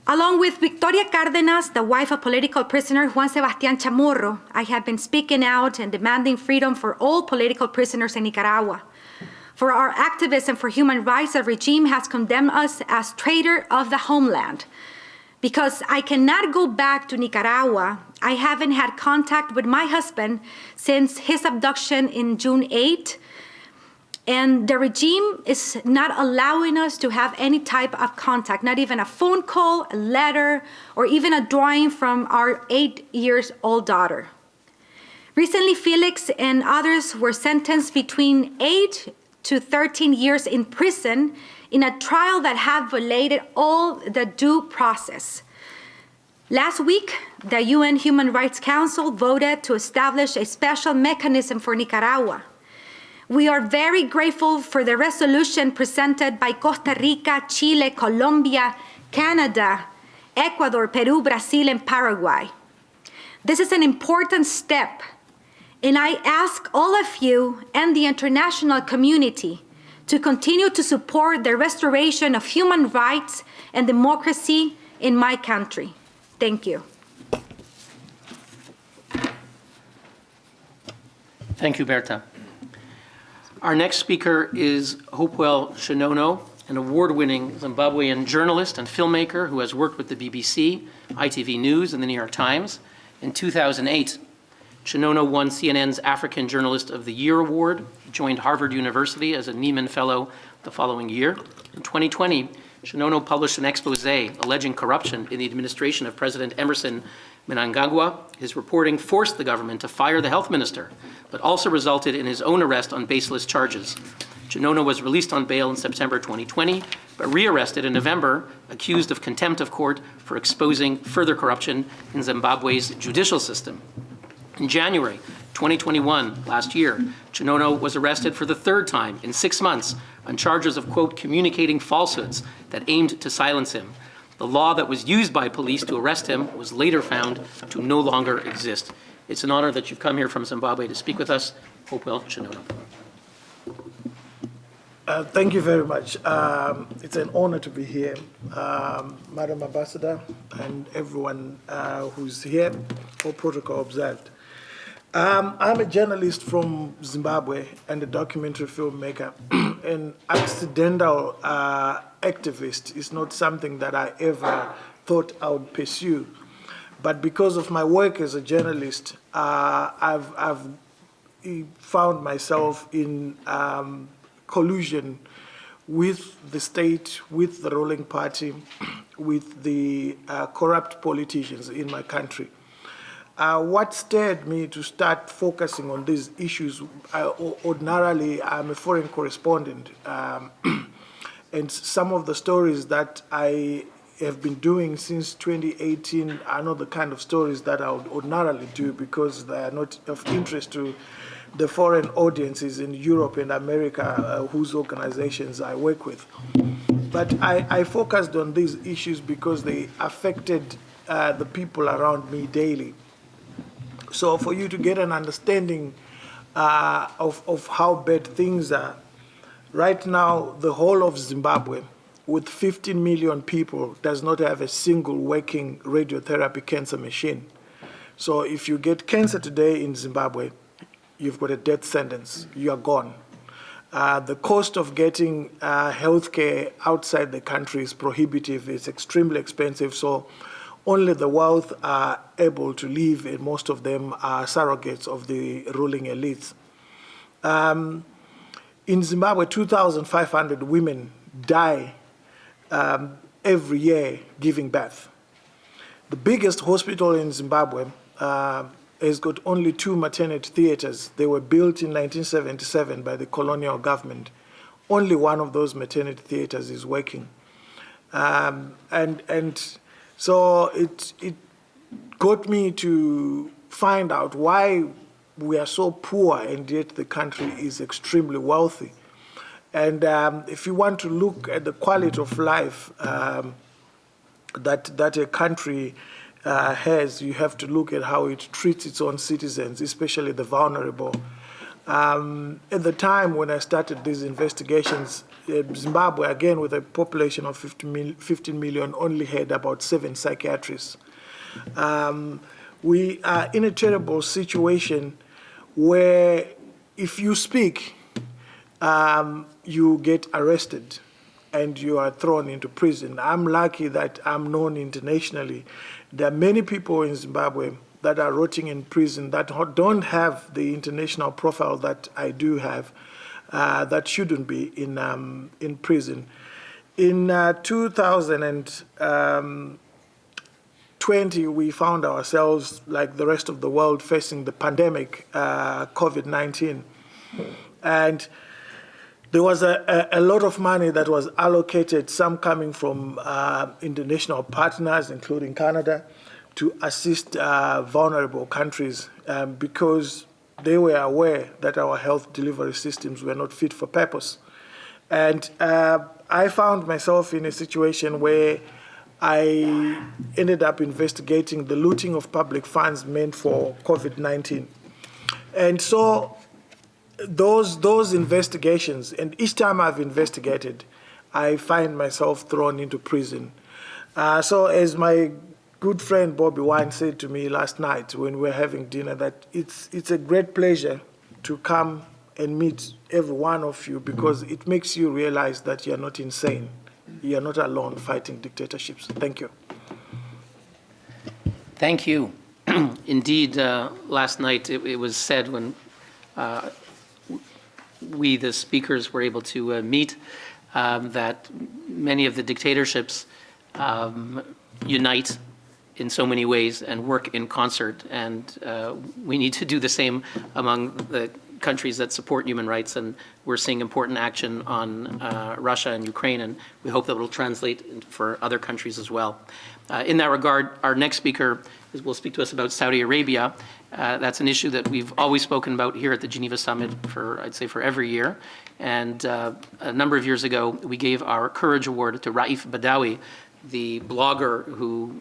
Along with Victoria Cárdenas, the wife of political prisoner Juan Sebastián Chamorro, I have been speaking out and demanding freedom for all political prisoners in Nicaragua. For our activism for human rights, the regime has condemned us as traitor of the homeland. Because I cannot go back to Nicaragua, I haven't had contact with my husband since his abduction in June 8, and the regime is not allowing us to have any type of contact, not even a phone call, a letter, or even a drawing from our 8-year-old daughter. Recently, Felix and others were sentenced between 8 to 13 years in prison in a trial that had violated all the due process. Last week, the UN Human Rights Council voted to establish a special mechanism for Nicaragua. We are very grateful for the resolution presented by Costa Rica, Chile, Colombia, Canada, Ecuador, Peru, Brazil, and Paraguay. This is an important step, and I ask all of you and the international community to continue to support the restoration of human rights and democracy in my country. Thank you. Thank you, Berta. Our next speaker is Hopewell Shinono, an award-winning Zimbabwean journalist and filmmaker who has worked with the BBC, ITV News, and the New York Times. In 2008, Shinono won CNN's African Journalist of the Year Award. He joined Harvard University as a Nieman Fellow the following year. In 2020, Shinono published an expose alleging corruption in the administration of President Emerson Mnangagwa. His reporting forced the government to fire the health minister, but also resulted in his own arrest on baseless charges. Chinona was released on bail in September 2020, but rearrested in November, accused of contempt of court for exposing further corruption in Zimbabwe's judicial system. In January 2021, last year, Chinona was arrested for the third time in 6 months on charges of, quote, communicating falsehoods that aimed to silence him. The law that was used by police to arrest him was later found to no longer exist. It's an honor that you've come here from Zimbabwe to speak with us. Hopewell, Chinona. Thank you very much. It's an honor to be here. Madam Ambassador and everyone who's here, all protocol observed. I'm a journalist from Zimbabwe and a documentary filmmaker. An accidental activist is not something that I ever thought I would pursue. But because of my work as a journalist, I've found myself in collusion with the state, with the ruling party, with the corrupt politicians in my country. What stirred me to start focusing on these issues, ordinarily I'm a foreign correspondent, and some of the stories that I have been doing since 2018 are not the kind of stories that I would ordinarily do because they are not of interest to the foreign audiences in Europe and America whose organizations I work with. But I focused on these issues because they affected the people around me daily. So for you to get an understanding of how bad things are, right now the whole of Zimbabwe, with 15 million people, does not have a single working radiotherapy cancer machine. So if you get cancer today in Zimbabwe, you've got a death sentence, you are gone. The cost of getting health care outside the country is prohibitive, it's extremely expensive, so only the wealth are able to live, and most of them are surrogates of the ruling elites. In Zimbabwe, 2,500 women die every year giving birth. The biggest hospital in Zimbabwe has got only 2 maternity theaters. They were built in 1977 by the colonial government. Only one of those maternity theaters is working. So it got me to find out why we are so poor and yet the country is extremely wealthy. And if you want to look at the quality of life that a country has, you have to look at how it treats its own citizens, especially the vulnerable. At the time when I started these investigations, Zimbabwe, again with a population of 15 million, only had about 7 psychiatrists. We are in a terrible situation where if you speak, you get arrested and you are thrown into prison. I'm lucky that I'm known internationally. There are many people in Zimbabwe that are rotting in prison that don't have the international profile that I do have, that shouldn't be in prison. In 2020, we found ourselves, like the rest of the world, facing the pandemic, COVID-19. And there was a lot of money that was allocated, some coming from international partners, including Canada, to assist vulnerable countries because they were aware that our health delivery systems were not fit for purpose. And I found myself in a situation where I ended up investigating the looting of public funds meant for COVID-19. And so those investigations, and each time I've investigated, I find myself thrown into prison. So as my good friend Bobi once said to me last night when we were having dinner, that it's a great pleasure to come and meet every one of you because it makes you realize that you're not insane. You're not alone fighting dictatorships. Thank you. Thank you. Indeed, last night it was said when we, the speakers, were able to meet that many of the dictatorships unite in so many ways and work in concert, and we need to do the same among the countries that support human rights, and we're seeing important action on Russia and Ukraine, and we hope that will translate for other countries as well. In that regard, our next speaker will speak to us about Saudi Arabia. That's an issue that we've always spoken about here at the Geneva Summit for, I'd say, for every year. And a number of years ago, we gave our Courage Award to Raif Badawi, the blogger who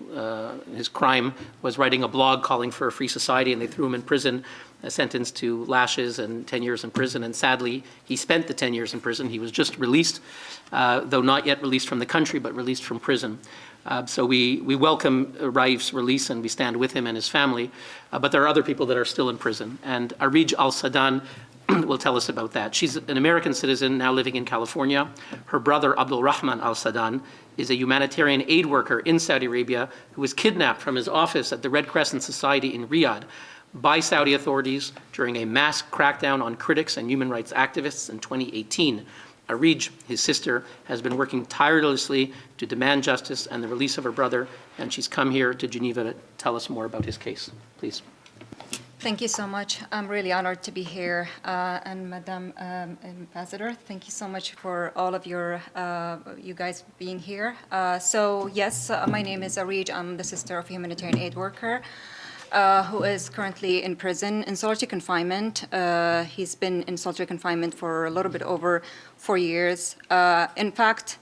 his crime was writing a blog calling for a free society, and they threw him in prison, sentenced to lashes and 10 years in prison. And sadly, he spent the 10 years in prison. He was just released, though not yet released from the country, but released from prison. So we welcome Raif's release, and we stand with him and his family. But there are other people that are still in prison. And Arij al-Sadan will tell us about that. She's an American citizen now living in California. Her brother, Abdul Rahman al-Sadan, is a humanitarian aid worker in Saudi Arabia who was kidnapped from his office at the Red Crescent Society in Riyadh by Saudi authorities during a mass crackdown on critics and human rights activists in 2018. Arij, his sister, has been working tirelessly to demand justice and the release of her brother, and she's come here to Geneva to tell us more about his case. Please. Thank you so much. I'm really honored to be here. And Madam Ambassador, thank you so much for all of you guys being here. So yes, my name is Arij. I'm the sister of a humanitarian aid worker who is currently in prison in solitary confinement. He's been in solitary confinement for a little bit over 4 years. In fact,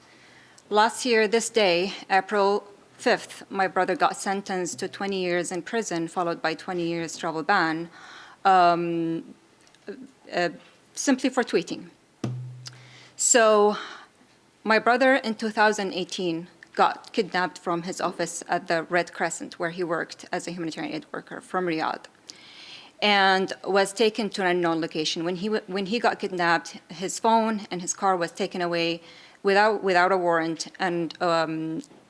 last year, this day, April 5th, my brother got sentenced to 20 years in prison, followed by 20 years travel ban, simply for tweeting. So my brother in 2018 got kidnapped from his office at the Red Crescent, where he worked as a humanitarian aid worker from Riyadh, and was taken to an unknown location. When he got kidnapped, his phone and his car was taken away without a warrant, and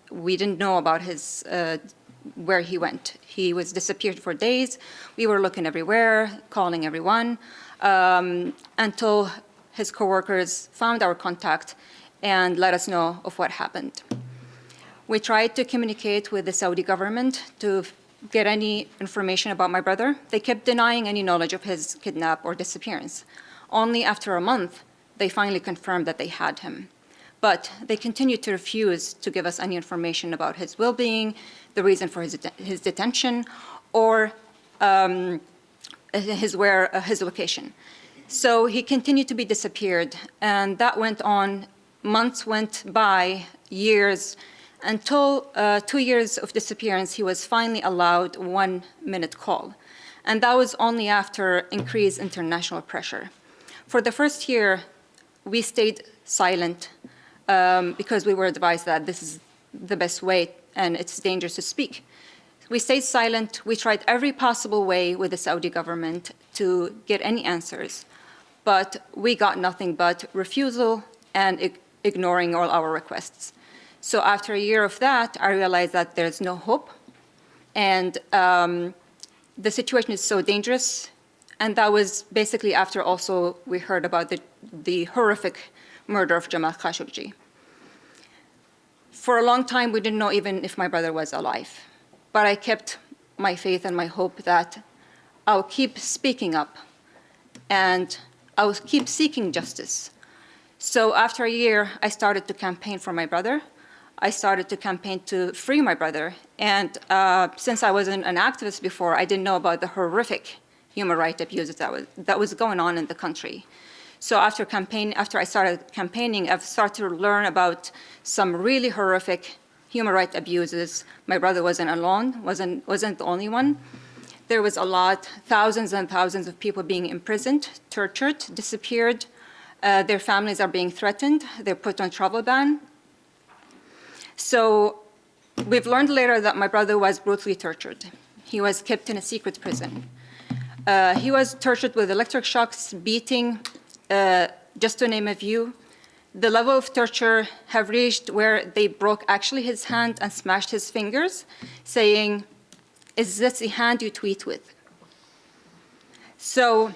we didn't know about his where he went. He was disappeared for days. We were looking everywhere, calling everyone, until his coworkers found our contact and let us know of what happened. We tried to communicate with the Saudi government to get any information about my brother. They kept denying any knowledge of his kidnap or disappearance. Only after a month, they finally confirmed that they had him. But they continued to refuse to give us any information about his well-being, the reason for his detention, or his location. So he continued to be disappeared, and that went on. Months went by, years, until 2 years of disappearance, he was finally allowed a 1-minute call. And that was only after increased international pressure. For the first year, we stayed silent because we were advised that this is the best way and it's dangerous to speak. We stayed silent. We tried every possible way with the Saudi government to get any answers, but we got nothing but refusal and ignoring all our requests. So after a year of that, I realized that there's no hope, and the situation is so dangerous. And that was basically after also we heard about the horrific murder of Jamal Khashoggi. For a long time, we didn't know even if my brother was alive. But I kept my faith and my hope that I'll keep speaking up and I'll keep seeking justice. So after a year, I started to campaign for my brother. I started to campaign to free my brother. And since I wasn't an activist before, I didn't know about the horrific human rights abuses that was going on in the country. So after I started campaigning, I've started to learn about some really horrific human rights abuses. My brother wasn't alone, wasn't the only one. There was a lot, thousands and thousands of people being imprisoned, tortured, disappeared. Their families are being threatened. They're put on travel ban. So we've learned later that my brother was brutally tortured. He was kept in a secret prison. He was tortured with electric shocks, beating, just to name a few. The level of torture have reached where they broke actually his hand and smashed his fingers, saying, "Is this the hand you tweet with?" So,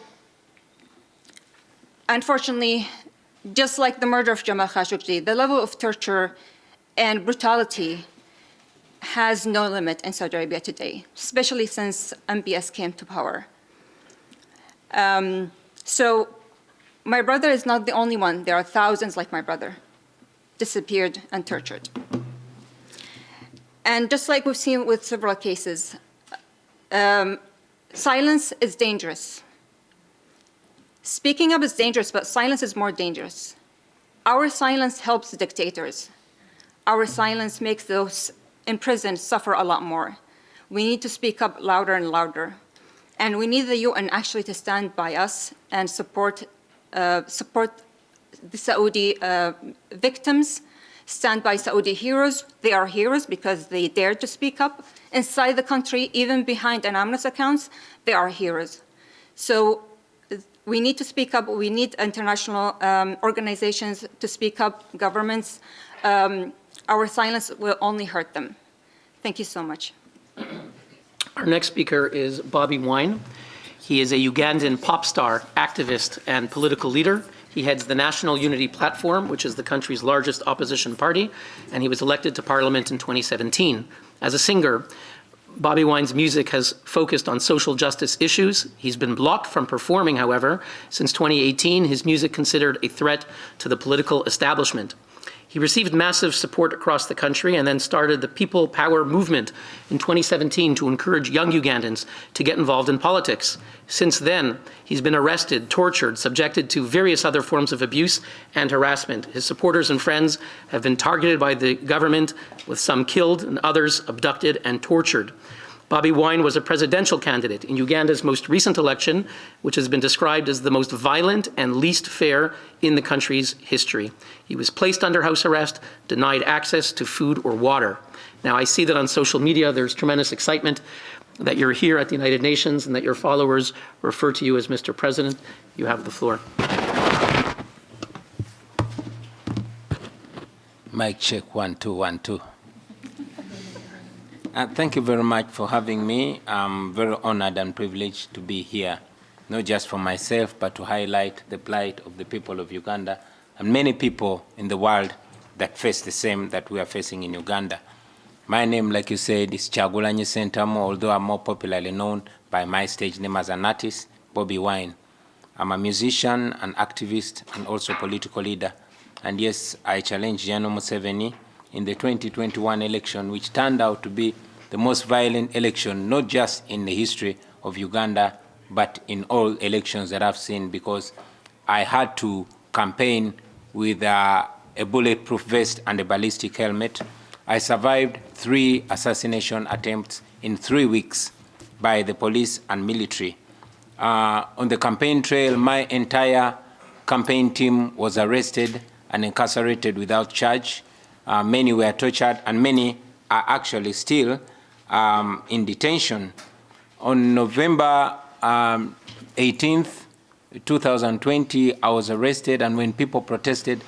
unfortunately, just like the murder of Jamal Khashoggi, the level of torture and brutality has no limit in Saudi Arabia today, especially since MBS came to power. So my brother is not the only one. There are thousands like my brother, disappeared and tortured. And just like we've seen with several cases, silence is dangerous. Speaking up is dangerous, but silence is more dangerous. Our silence helps dictators. Our silence makes those in prison suffer a lot more. We need to speak up louder and louder. And we need the UN actually to stand by us and support the Saudi victims, stand by Saudi heroes. They are heroes because they dared to speak up. Inside the country, even behind anonymous accounts, they are heroes. So we need to speak up. We need international organizations to speak up, governments. Our silence will only hurt them. Thank you so much. Our next speaker is Bobi Wine. He is a Ugandan pop star, activist, and political leader. He heads the National Unity Platform, which is the country's largest opposition party, and he was elected to parliament in 2017. As a singer, Bobi Wine's music has focused on social justice issues. He's been blocked from performing, however, since 2018, his music considered a threat to the political establishment. He received massive support across the country and then started the People Power movement in 2017 to encourage young Ugandans to get involved in politics. Since then, he's been arrested, tortured, subjected to various other forms of abuse and harassment. His supporters and friends have been targeted by the government, with some killed and others abducted and tortured. Bobi Wine was a presidential candidate in Uganda's most recent election, which has been described as the most violent and least fair in the country's history. He was placed under house arrest, denied access to food or water. Now, I see that on social media there's tremendous excitement that you're here at the United Nations and that your followers refer to you as Mr. President. You have the floor. Mic check, 1, 2, 1, 2. Thank you very much for having me. I'm very honored and privileged to be here, not just for myself, but to highlight the plight of the people of Uganda and many people in the world that face the same that we are facing in Uganda. My name, like you said, is Kyagulanyi Ssentamu, although I'm more popularly known by my stage name as an artist, Bobi Wine. I'm a musician, an activist, and also political leader. And yes, I challenged General Museveni in the 2021 election, which turned out to be the most violent election, not just in the history of Uganda, but in all elections that I've seen, because I had to campaign with a bulletproof vest and a ballistic helmet. I survived 3 assassination attempts in 3 weeks by the police and military. On the campaign trail, my entire campaign team was arrested and incarcerated without charge. Many were tortured, and many are actually still in detention. On November 18th, 2020, I was arrested, and when people protested,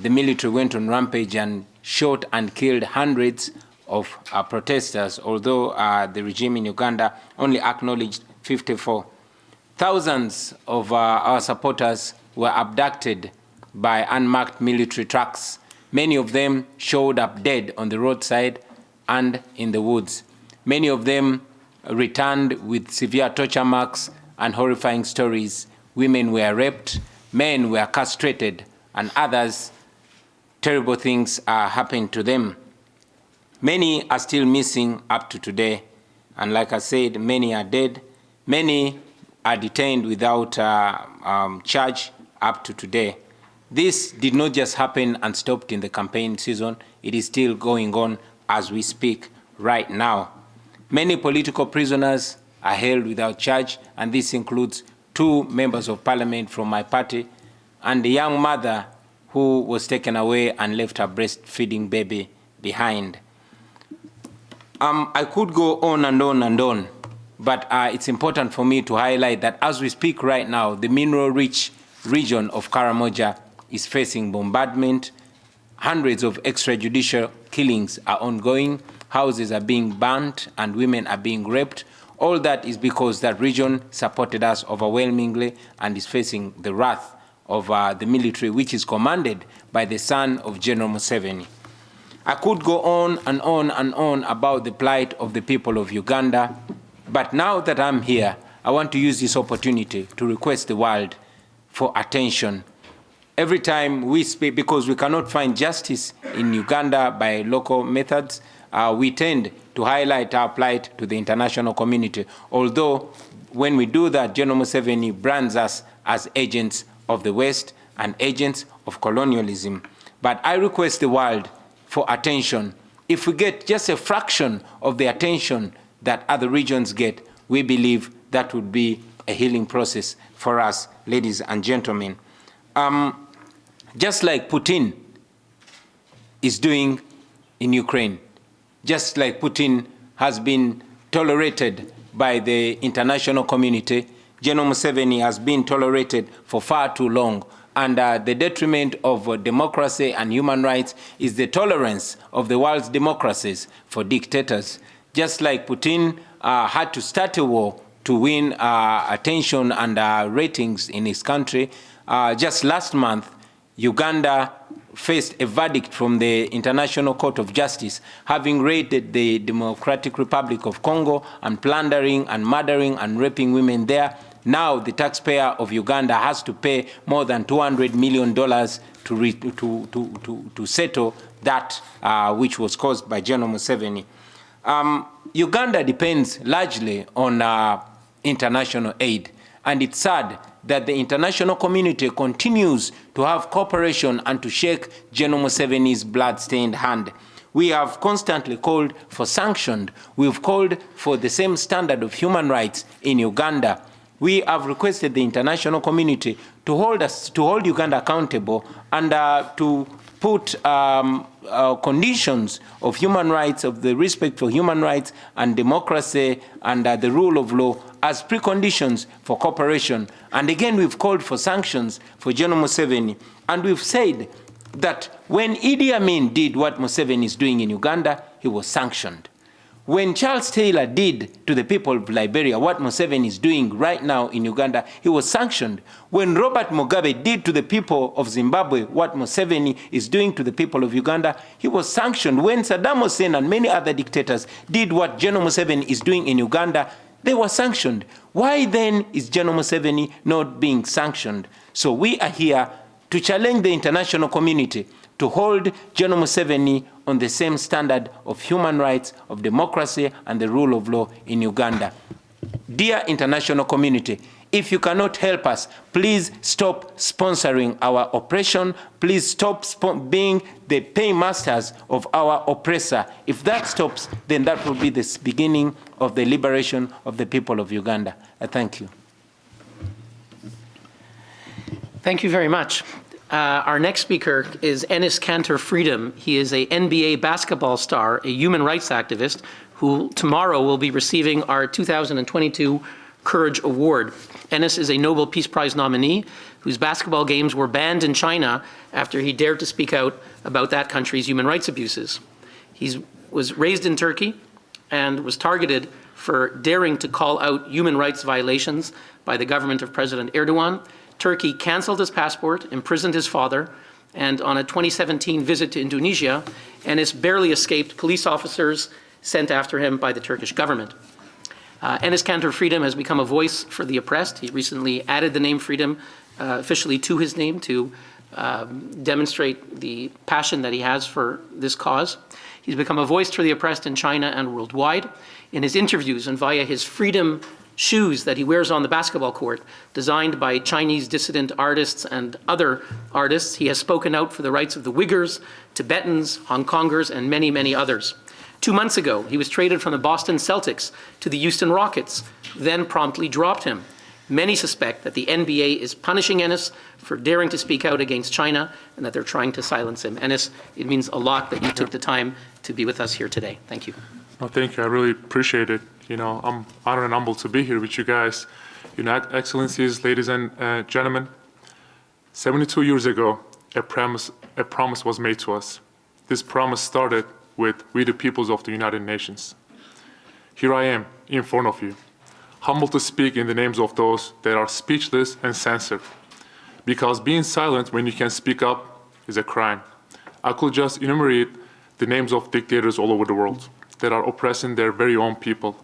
the military went on rampage and shot and killed hundreds of protesters, although the regime in Uganda only acknowledged 54. Thousands of our supporters were abducted by unmarked military trucks. Many of them showed up dead on the roadside and in the woods. Many of them returned with severe torture marks and horrifying stories. Women were raped, men were castrated, and others, terrible things happened to them. Many are still missing up to today. And like I said, many are dead. Many are detained without charge up to today. This did not just happen and stopped in the campaign season. It is still going on as we speak right now. Many political prisoners are held without charge, and this includes 2 members of parliament from my party and a young mother who was taken away and left her breastfeeding baby behind. I could go on and on and on, but it's important for me to highlight that as we speak right now, the mineral-rich region of Karamoja is facing bombardment. Hundreds of extrajudicial killings are ongoing. Houses are being burnt and women are being raped. All that is because that region supported us overwhelmingly and is facing the wrath of the military, which is commanded by the son of General Museveni. I could go on and on and on about the plight of the people of Uganda, but now that I'm here, I want to use this opportunity to request the world for attention. Every time we speak, because we cannot find justice in Uganda by local methods, we tend to highlight our plight to the international community. Although when we do that, General Museveni brands us as agents of the West and agents of colonialism. But I request the world for attention. If we get just a fraction of the attention that other regions get, we believe that would be a healing process for us, ladies and gentlemen. Just like Putin is doing in Ukraine, just like Putin has been tolerated by the international community, General Museveni has been tolerated for far too long. And the detriment of democracy and human rights is the tolerance of the world's democracies for dictators. Just like Putin had to start a war to win attention and ratings in his country, just last month, Uganda faced a verdict from the International Court of Justice, having raided the Democratic Republic of Congo and plundering and murdering and raping women there. Now the taxpayer of Uganda has to pay more than $200 million to settle that which was caused by General Museveni. Uganda depends largely on international aid, and it's sad that the international community continues to have cooperation and to shake General Museveni's blood-stained hand. We have constantly called for sanctions. We've called for the same standard of human rights in Uganda. We have requested the international community to hold Uganda accountable and to put conditions of human rights, of the respect for human rights and democracy and the rule of law as preconditions for cooperation. And again, we've called for sanctions for General Museveni. And we've said that when Idi Amin did what Museveni is doing in Uganda, he was sanctioned. When Charles Taylor did to the people of Liberia what Museveni is doing right now in Uganda, he was sanctioned. When Robert Mugabe did to the people of Zimbabwe what Museveni is doing to the people of Uganda, he was sanctioned. When Saddam Hussein and many other dictators did what General Museveni is doing in Uganda, they were sanctioned. Why then is General Museveni not being sanctioned? So we are here to challenge the international community to hold General Museveni on the same standard of human rights, of democracy, and the rule of law in Uganda. Dear international community, if you cannot help us, please stop sponsoring our oppression. Please stop being the paymasters of our oppressor. If that stops, then that will be the beginning of the liberation of the people of Uganda. Thank you. Thank you very much. Our next speaker is Enes Kanter Freedom. He is a NBA basketball star, a human rights activist, who tomorrow will be receiving our 2022 Courage Award. Enes is a Nobel Peace Prize nominee whose basketball games were banned in China after he dared to speak out about that country's human rights abuses. He was raised in Turkey and was targeted for daring to call out human rights violations by the government of President Erdogan. Turkey canceled his passport, imprisoned his father, and on a 2017 visit to Indonesia, Enes barely escaped police officers sent after him by the Turkish government. Enes Kanter Freedom has become a voice for the oppressed. He recently added the name Freedom officially to his name to demonstrate the passion that he has for this cause. He's become a voice for the oppressed in China and worldwide. In his interviews and via his Freedom shoes that he wears on the basketball court, designed by Chinese dissident artists and other artists, he has spoken out for the rights of the Uyghurs, Tibetans, Hong Kongers, and many, many others. 2 months ago, he was traded from the Boston Celtics to the Houston Rockets, who then promptly dropped him. Many suspect that the NBA is punishing Enes for daring to speak out against China and that they're trying to silence him. Enes, it means a lot that you took the time to be with us here today. Thank you. Well, thank you. I really appreciate it. You know, I'm honored and humbled to be here with you guys. You know, Excellencies, ladies and gentlemen, 72 years ago, a promise was made to us. This promise started with we the peoples of the United Nations. Here I am in front of you, humbled to speak in the names of those that are speechless and censored. Because being silent when you can speak up is a crime. I could just enumerate the names of dictators all over the world that are oppressing their very own people.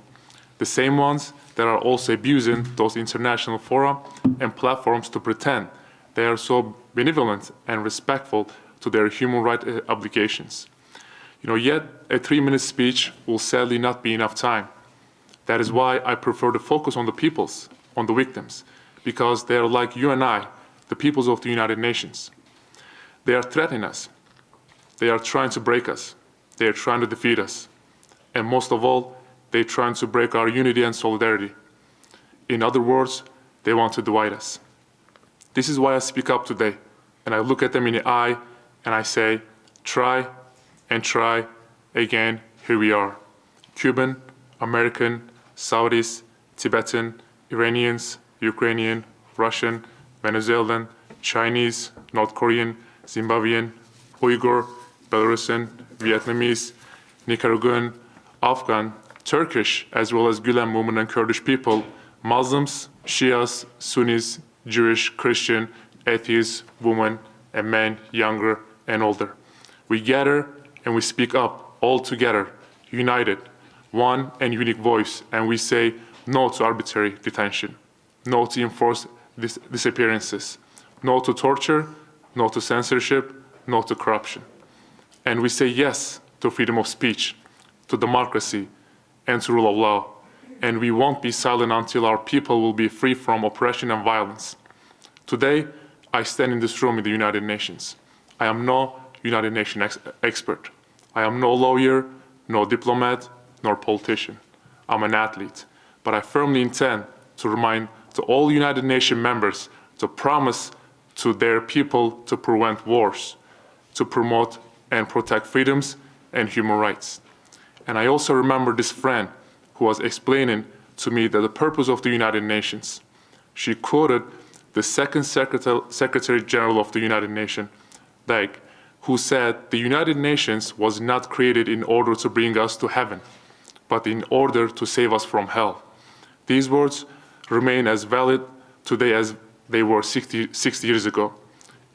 the same ones that are also abusing those international fora and platforms to pretend they are so benevolent and respectful to their human rights obligations. Yet a 3-minute speech will sadly not be enough time. That is why I prefer to focus on the peoples, on the victims, because they are like you and I, the peoples of the United Nations. They are threatening us. They are trying to break us. They are trying to defeat us. And most of all, they're trying to break our unity and solidarity. In other words, they want to divide us. This is why I speak up today, and I look at them in the eye, and I say, try and try again, here we are. Cuban, American, Saudis, Tibetan, Iranians, Ukrainian, Russian, Venezuelan, Chinese, North Korean, Zimbabwean, Uyghur, Belarusian, Vietnamese, Nicaraguan, Afghan, Turkish, as well as Gülen movement and Kurdish people, Muslims, Shias, Sunnis, Jewish, Christian, atheists, women, and men, younger and older. We gather and we speak up all together, united, one and unique voice, and we say no to arbitrary detention, no to enforced disappearances, no to torture, no to censorship, no to corruption. And we say yes to freedom of speech, to democracy, and to rule of law. And we won't be silent until our people will be free from oppression and violence. Today, I stand in this room in the United Nations. I am no United Nations expert. I am no lawyer, no diplomat, nor politician. I'm an athlete. But I firmly intend to remind to all United Nations members to promise to their people to prevent wars, to promote and protect freedoms and human rights. And I also remember this friend who was explaining to me that the purpose of the United Nations. She quoted the second Secretary General of the United Nations, Dag, who said the United Nations was not created in order to bring us to heaven, but in order to save us from hell. These words remain as valid today as they were 60 years ago.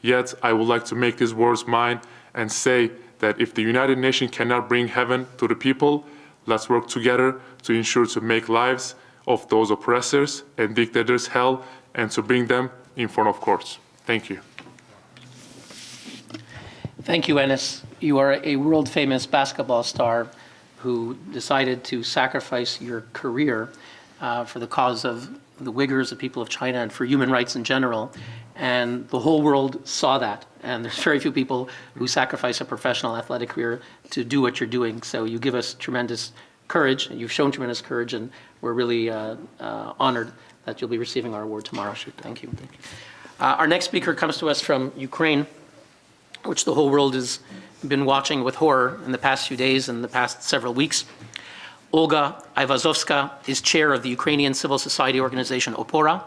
Yet I would like to make these words mine and say that if the United Nations cannot bring heaven to the people, let's work together to ensure to make lives of those oppressors and dictators hell and to bring them in front of courts. Thank you. Thank you, Enes. You are a world-famous basketball star who decided to sacrifice your career for the cause of the Uyghurs, the people of China, and for human rights in general. And the whole world saw that. And there's very few people who sacrifice a professional athletic career to do what you're doing. So you give us tremendous courage, and you've shown tremendous courage, and we're really honored that you'll be receiving our award tomorrow. Thank you. Our next speaker comes to us from Ukraine, which the whole world has been watching with horror in the past few days and the past several weeks. Olga Ivazovska is chair of the Ukrainian civil society organization Opora,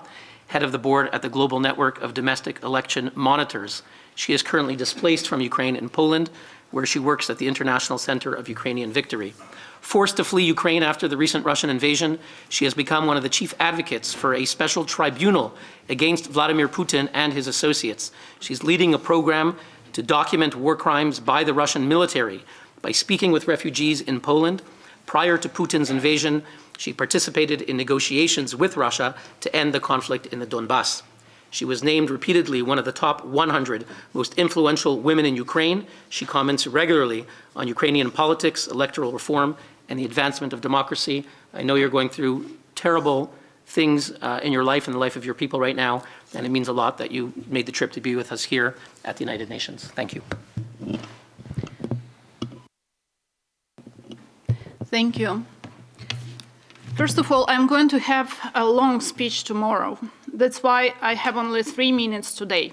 head of the board at the Global Network of Domestic Election Monitors. She is currently displaced from Ukraine in Poland, where she works at the International Center of Ukrainian Victory. Forced to flee Ukraine after the recent Russian invasion, she has become one of the chief advocates for a special tribunal against Vladimir Putin and his associates. She's leading a program to document war crimes by the Russian military by speaking with refugees in Poland. Prior to Putin's invasion, she participated in negotiations with Russia to end the conflict in the Donbass. She was named repeatedly one of the top 100 most influential women in Ukraine. She comments regularly on Ukrainian politics, electoral reform, and the advancement of democracy. I know you're going through terrible things in your life and the life of your people right now, and it means a lot that you made the trip to be with us here at the United Nations. Thank you. Thank you. First of all, I'm going to have a long speech tomorrow. That's why I have only 3 minutes today.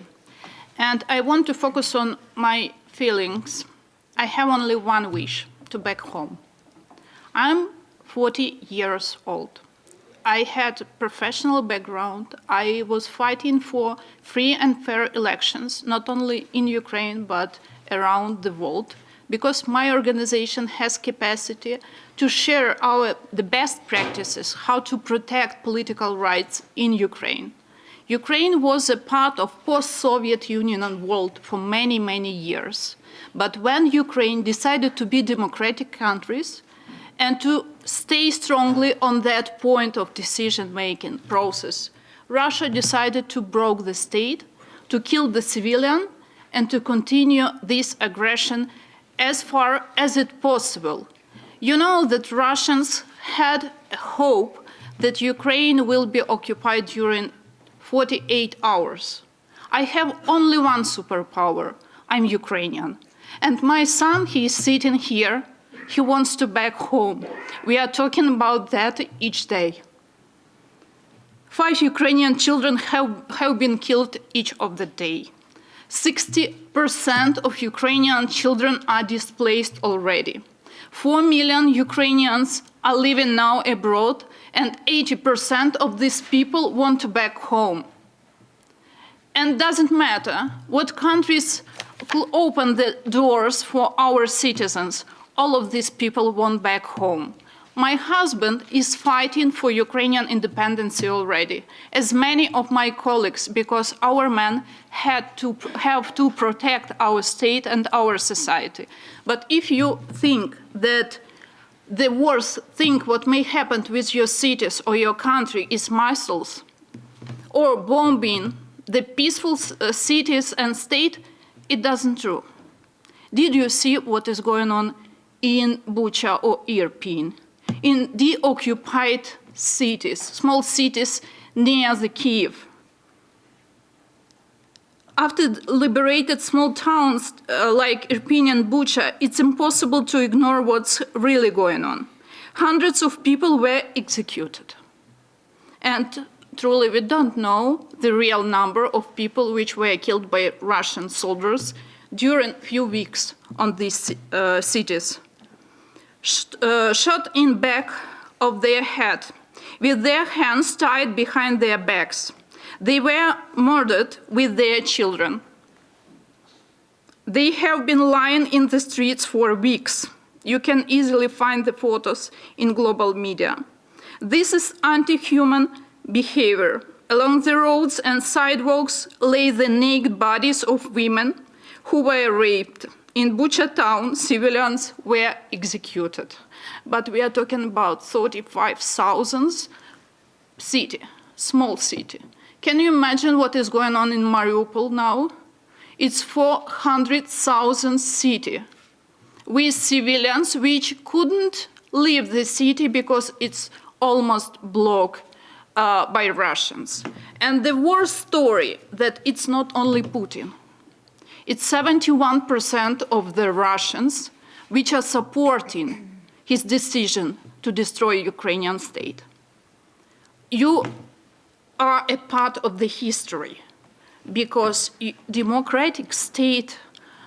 And I want to focus on my feelings. I have only one wish, to back home. I'm 40 years old. I had a professional background. I was fighting for free and fair elections, not only in Ukraine, but around the world, because my organization has capacity to share the best practices, how to protect political rights in Ukraine. Ukraine was a part of post-Soviet Union and world for many, many years. But when Ukraine decided to be democratic countries, and to stay strongly on that point of decision-making process. Russia decided to break the state, to kill the civilian, and to continue this aggression as far as it possible. You know that Russians had a hope that Ukraine will be occupied during 48 hours. I have only one superpower. I'm Ukrainian. And my son, he is sitting here. He wants to back home. We are talking about that each day. 5 Ukrainian children have been killed each of the day. 60% of Ukrainian children are displaced already. 4 million Ukrainians are living now abroad, and 80% of these people want to back home. And it doesn't matter what countries open the doors for our citizens, all of these people want back home. My husband is fighting for Ukrainian independence already, as many of my colleagues, because our men have to protect our state and our society. But if you think that the worst thing what may happen with your cities or your country is missiles or bombing the peaceful cities and state, it doesn't true. Did you see what is going on in Bucha or Irpin? In the occupied cities, small cities near the Kiev. After liberated small towns like Irpin and Bucha, it's impossible to ignore what's really going on. Hundreds of people were executed. And truly, we don't know the real number of people which were killed by Russian soldiers during a few weeks on these cities. Shot in back of their head, with their hands tied behind their backs. They were murdered with their children. They have been lying in the streets for weeks. You can easily find the photos in global media. This is anti-human behavior. Along the roads and sidewalks lay the naked bodies of women who were raped. In Bucha town, civilians were executed. But we are talking about 35,000 city, small city. Can you imagine what is going on in Mariupol now? It's 400,000 city with civilians which couldn't leave the city because it's almost blocked by Russians. And the worst story that it's not only Putin. It's 71% of the Russians which are supporting his decision to destroy Ukrainian state. You are a part of the history because democratic state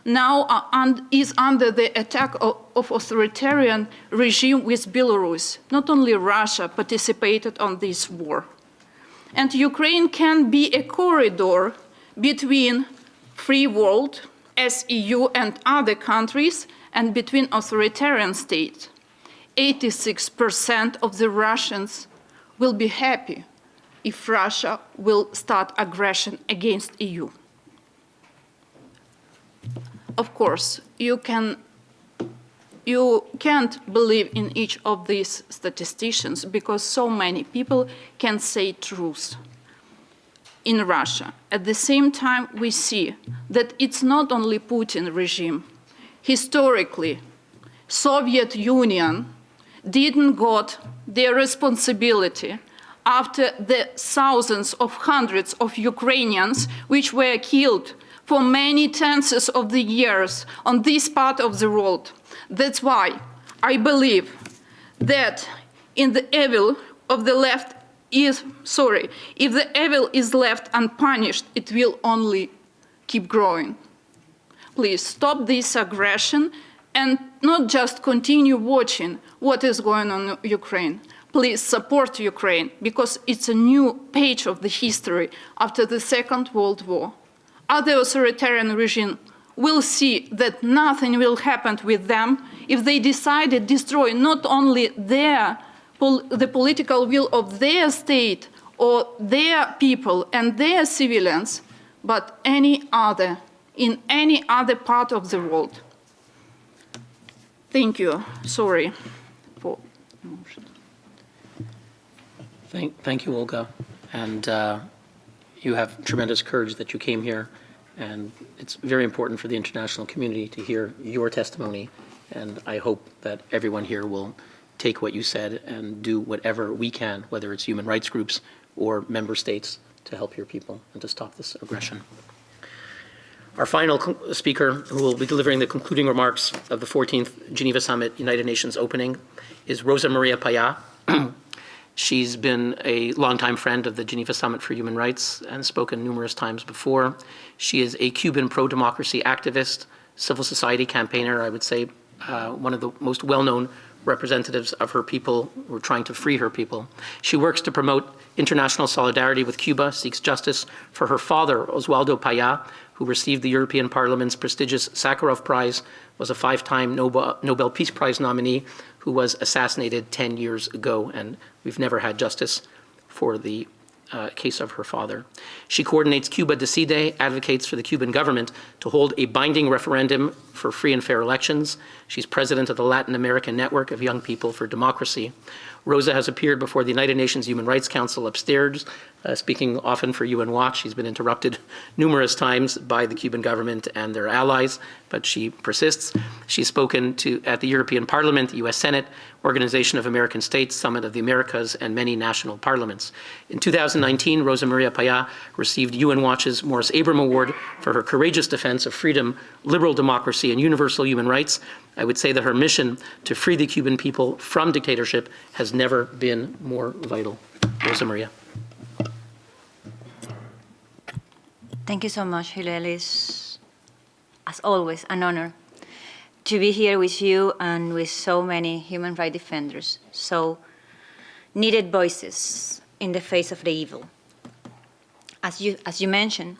now is under the attack of authoritarian regime with Belarus. Not only Russia participated on this war. And Ukraine can be a corridor between free world as EU and other countries and between authoritarian states. 86% of the Russians will be happy if Russia will start aggression against EU. Of course, you can't believe in each of these statisticians because so many people can say truth in Russia. At the same time, we see that it's not only Putin regime. Historically, Soviet Union didn't got their responsibility after the thousands of hundreds of Ukrainians which were killed for many tens of the years on this part of the world. That's why I believe that in the evil of the left if the evil is left unpunished, it will only keep growing. Please stop this aggression and not just continue watching what is going on in Ukraine. Please support Ukraine because it's a new page of the history after the Second World War. Other authoritarian regimes will see that nothing will happen with them if they decide to destroy not only the political will of their state or their people and their civilians, but any other, in any other part of the world. Thank you. Sorry for Thank you, Olga. And you have tremendous courage that you came here. And it's very important for the international community to hear your testimony. And I hope that everyone here will take what you said and do whatever we can, whether it's human rights groups or member states, to help your people and to stop this aggression. Our final speaker, who will be delivering the concluding remarks of the 14th Geneva Summit United Nations opening, is Rosa Maria Paya. She's been a longtime friend of the Geneva Summit for Human Rights and spoken numerous times before. She is a Cuban pro-democracy activist, civil society campaigner, I would say one of the most well-known representatives of her people who are trying to free her people. She works to promote international solidarity with Cuba, seeks justice for her father, Oswaldo Paya, who received the European Parliament's prestigious Sakharov Prize, was a 5-time Nobel Peace Prize nominee who was assassinated 10 years ago, and we've never had justice for the case of her father. She coordinates Cuba Decide, advocates for the Cuban government to hold a binding referendum for free and fair elections. She's president of the Latin American Network of Young People for Democracy. Rosa has appeared before the United Nations Human Rights Council upstairs, speaking often for UN Watch. She's been interrupted numerous times by the Cuban government and their allies, but she persists. She's spoken at the European Parliament, the US Senate, Organization of American States, Summit of the Americas, and many national parliaments. In 2019, Rosa Maria Paya received UN Watch's Morris Abram Award for her courageous defense of freedom, liberal democracy, and universal human rights. I would say that her mission to free the Cuban people from dictatorship has never been more vital. Rosa Maria. Thank you so much, Hillel. It's, as always, an honor to be here with you and with so many human rights defenders, so needed voices in the face of the evil. As you mentioned,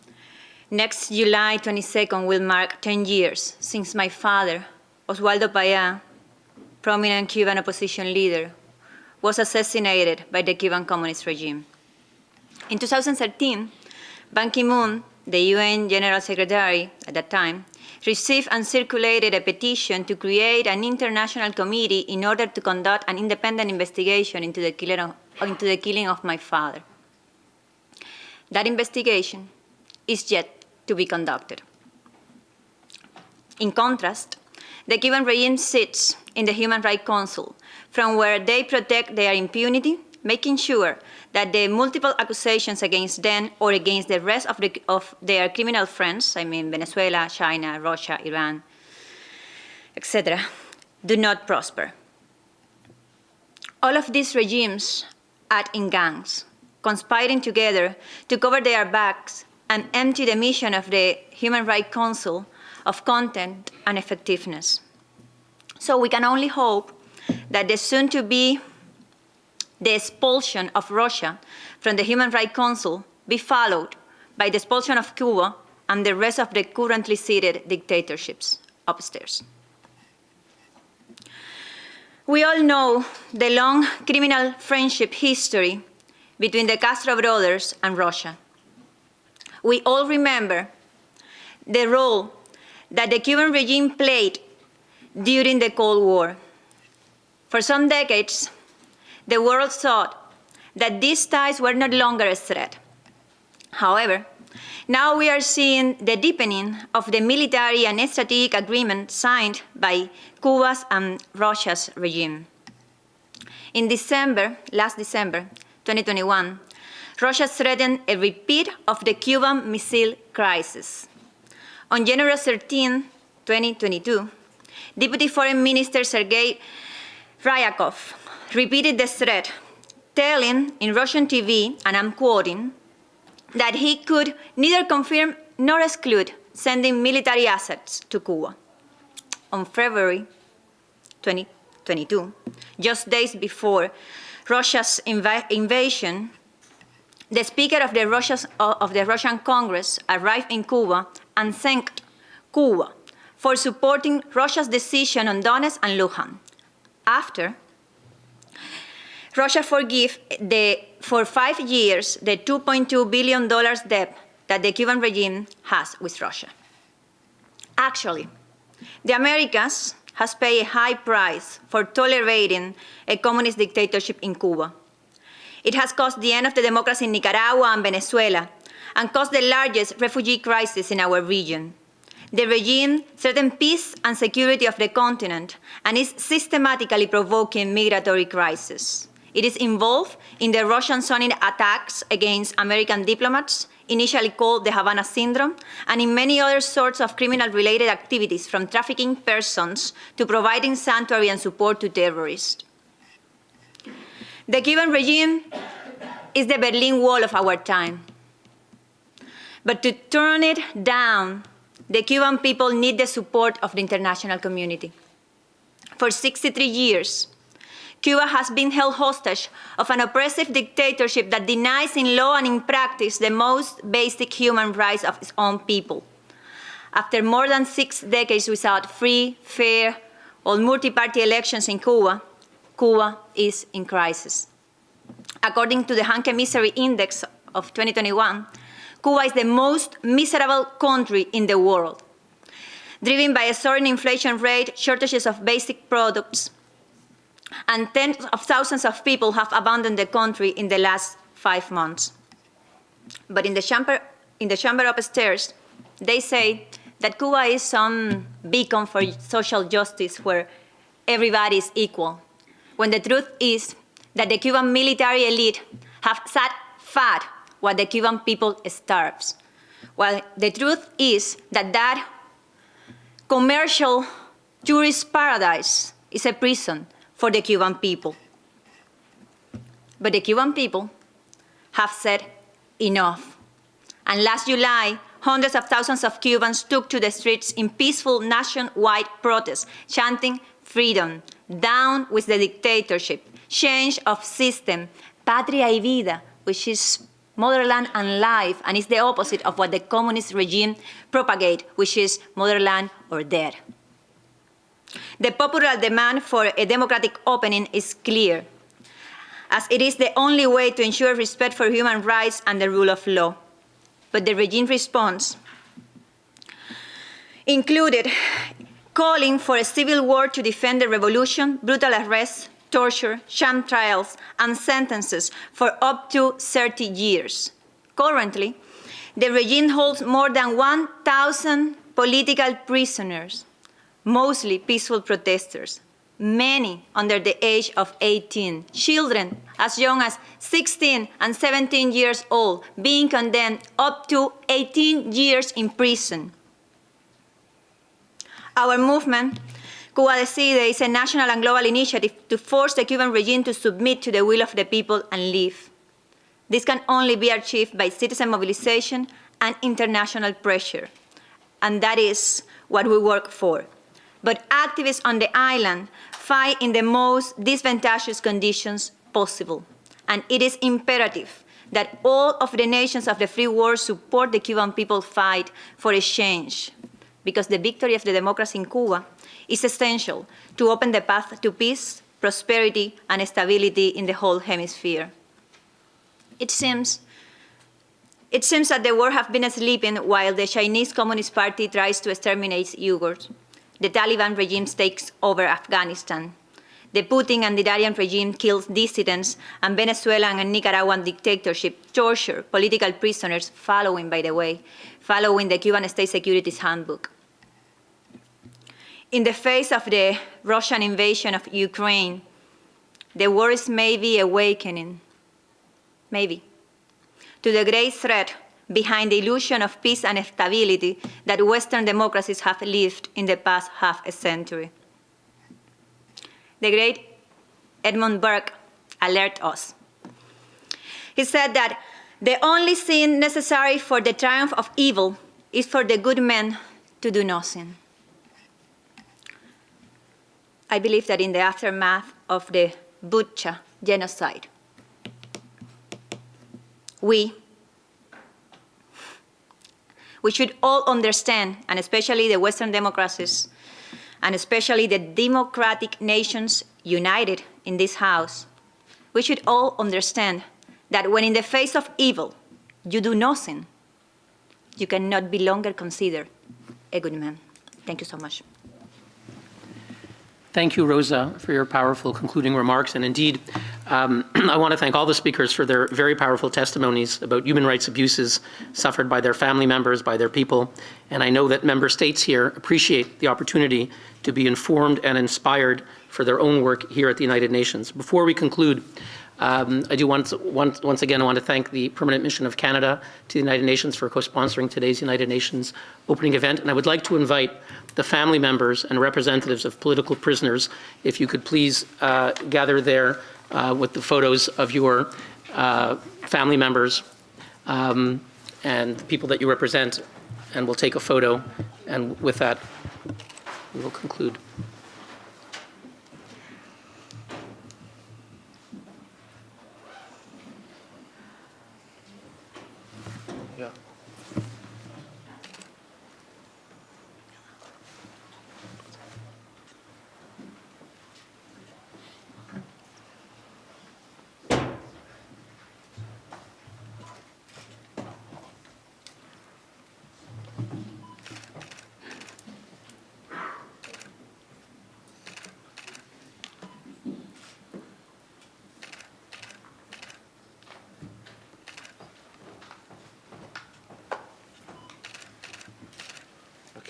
next July 22nd will mark 10 years since my father, Oswaldo Paya, prominent Cuban opposition leader, was assassinated by the Cuban communist regime. In 2013, Ban Ki-moon, the UN General Secretary at that time, received and circulated a petition to create an international committee in order to conduct an independent investigation into the killing of my father. That investigation is yet to be conducted. In contrast, the Cuban regime sits in the Human Rights Council, from where they protect their impunity, making sure that the multiple accusations against them or against the rest of their criminal friends, I mean Venezuela, China, Russia, Iran, etc., do not prosper. All of these regimes act in gangs, conspiring together to cover their backs and empty the mission of the Human Rights Council of content and effectiveness. So we can only hope that the soon-to-be the expulsion of Russia from the Human Rights Council be followed by the expulsion of Cuba and the rest of the currently seated dictatorships upstairs. We all know the long criminal friendship history between the Castro brothers and Russia. We all remember the role that the Cuban regime played during the Cold War. For some decades, the world thought that these ties were no longer a threat. However, now we are seeing the deepening of the military and strategic agreement signed by Cuba's and Russia's regime. In last December 2021, Russia threatened a repeat of the Cuban Missile Crisis. On January 13, 2022, Deputy Foreign Minister Sergei Ryabkov repeated the threat, telling in Russian TV, and I'm quoting, that he could neither confirm nor exclude sending military assets to Cuba. On February 2022, just days before Russia's invasion, the Speaker of the Russian Congress arrived in Cuba and thanked Cuba for supporting Russia's decision on Donetsk and Luhansk, after Russia forgave for 5 years the $2.2 billion debt that the Cuban regime has with Russia. Actually, the Americas has paid a high price for tolerating a communist dictatorship in Cuba. It has caused the end of the democracy in Nicaragua and Venezuela, and caused the largest refugee crisis in our region. The regime threatens peace and security of the continent and is systematically provoking migratory crisis. It is involved in the Russian zoning attacks against American diplomats, initially called the Havana Syndrome, and in many other sorts of criminal-related activities, from trafficking persons to providing sanctuary and support to terrorists. The Cuban regime is the Berlin Wall of our time. But to turn it down, the Cuban people need the support of the international community. For 63 years, Cuba has been held hostage of an oppressive dictatorship that denies in law and in practice the most basic human rights of its own people. After more than 6 decades without free, fair, or multi-party elections in Cuba, Cuba is in crisis. According to the Hanke Misery Index of 2021, Cuba is the most miserable country in the world, driven by a soaring inflation rate, shortages of basic products, and tens of thousands of people have abandoned the country in the last 5 months. But in the chamber upstairs, they say that Cuba is some beacon for social justice where everybody is equal, when the truth is that the Cuban military elite have sat fat while the Cuban people starves. While the truth is that that commercial tourist paradise is a prison for the Cuban people. But the Cuban people have said enough. And last July, hundreds of thousands of Cubans took to the streets in peaceful nationwide protests, chanting freedom, down with the dictatorship, change of system, patria y vida, which is motherland and life, and is the opposite of what the communist regime propagate, which is motherland or dead. The popular demand for a democratic opening is clear, as it is the only way to ensure respect for human rights and the rule of law. But the regime response included calling for a civil war to defend the revolution, brutal arrests, torture, sham trials, and sentences for up to 30 years. Currently, the regime holds more than 1,000 political prisoners, mostly peaceful protesters, many under the age of 18, children as young as 16 and 17 years old, being condemned up to 18 years in prison. Our movement, Cuba Decide, is a national and global initiative to force the Cuban regime to submit to the will of the people and leave. This can only be achieved by citizen mobilization and international pressure, and that is what we work for. But activists on the island fight in the most disadvantageous conditions possible, and it is imperative that all of the nations of the free world support the Cuban people's fight for a change, because the victory of the democracy in Cuba is essential to open the path to peace, prosperity, and stability in the whole hemisphere. It seems that the world has been sleeping while the Chinese Communist Party tries to exterminate Uyghurs. The Taliban regime takes over Afghanistan. The Putin and the Iranian regime kills dissidents, and Venezuelan and Nicaraguan dictatorship torture political prisoners, following the Cuban State Security's handbook. In the face of the Russian invasion of Ukraine, the world is maybe awakening, maybe, to the great threat behind the illusion of peace and stability that Western democracies have lived in the past half a century. The great Edmund Burke alerted us. He said that the only thing necessary for the triumph of evil is for the good men to do nothing. I believe that in the aftermath of the Bucha genocide, we should all understand, and especially the Western democracies, and especially the democratic nations united in this house, we should all understand that when in the face of evil you do nothing, you cannot be longer considered a good man. Thank you so much. Thank you, Rosa, for your powerful concluding remarks. And indeed, I want to thank all the speakers for their very powerful testimonies about human rights abuses suffered by their family members, by their people. And I know that member states here appreciate the opportunity to be informed and inspired for their own work here at the United Nations. Before we conclude, I do once again want to thank the Permanent Mission of Canada to the United Nations for co-sponsoring today's United Nations opening event. And I would like to invite the family members and representatives of political prisoners, if you could please gather there with the photos of your family members and the people that you represent, and we'll take a photo. And with that, we will conclude. Yeah.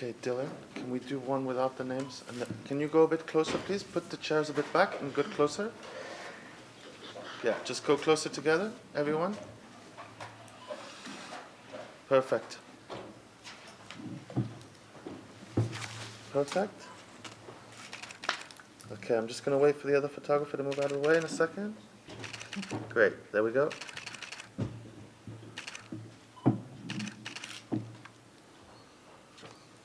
Okay, Dylan, can we do one without the names? And can you go a bit closer, please? Put the chairs a bit back and go closer. Yeah, just go closer together, everyone. Perfect. Perfect. Okay, I'm just going to wait for the other photographer to move out of the way in a second. Great, there we go.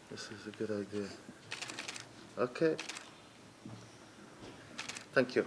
This is a good idea. Okay. Thank you.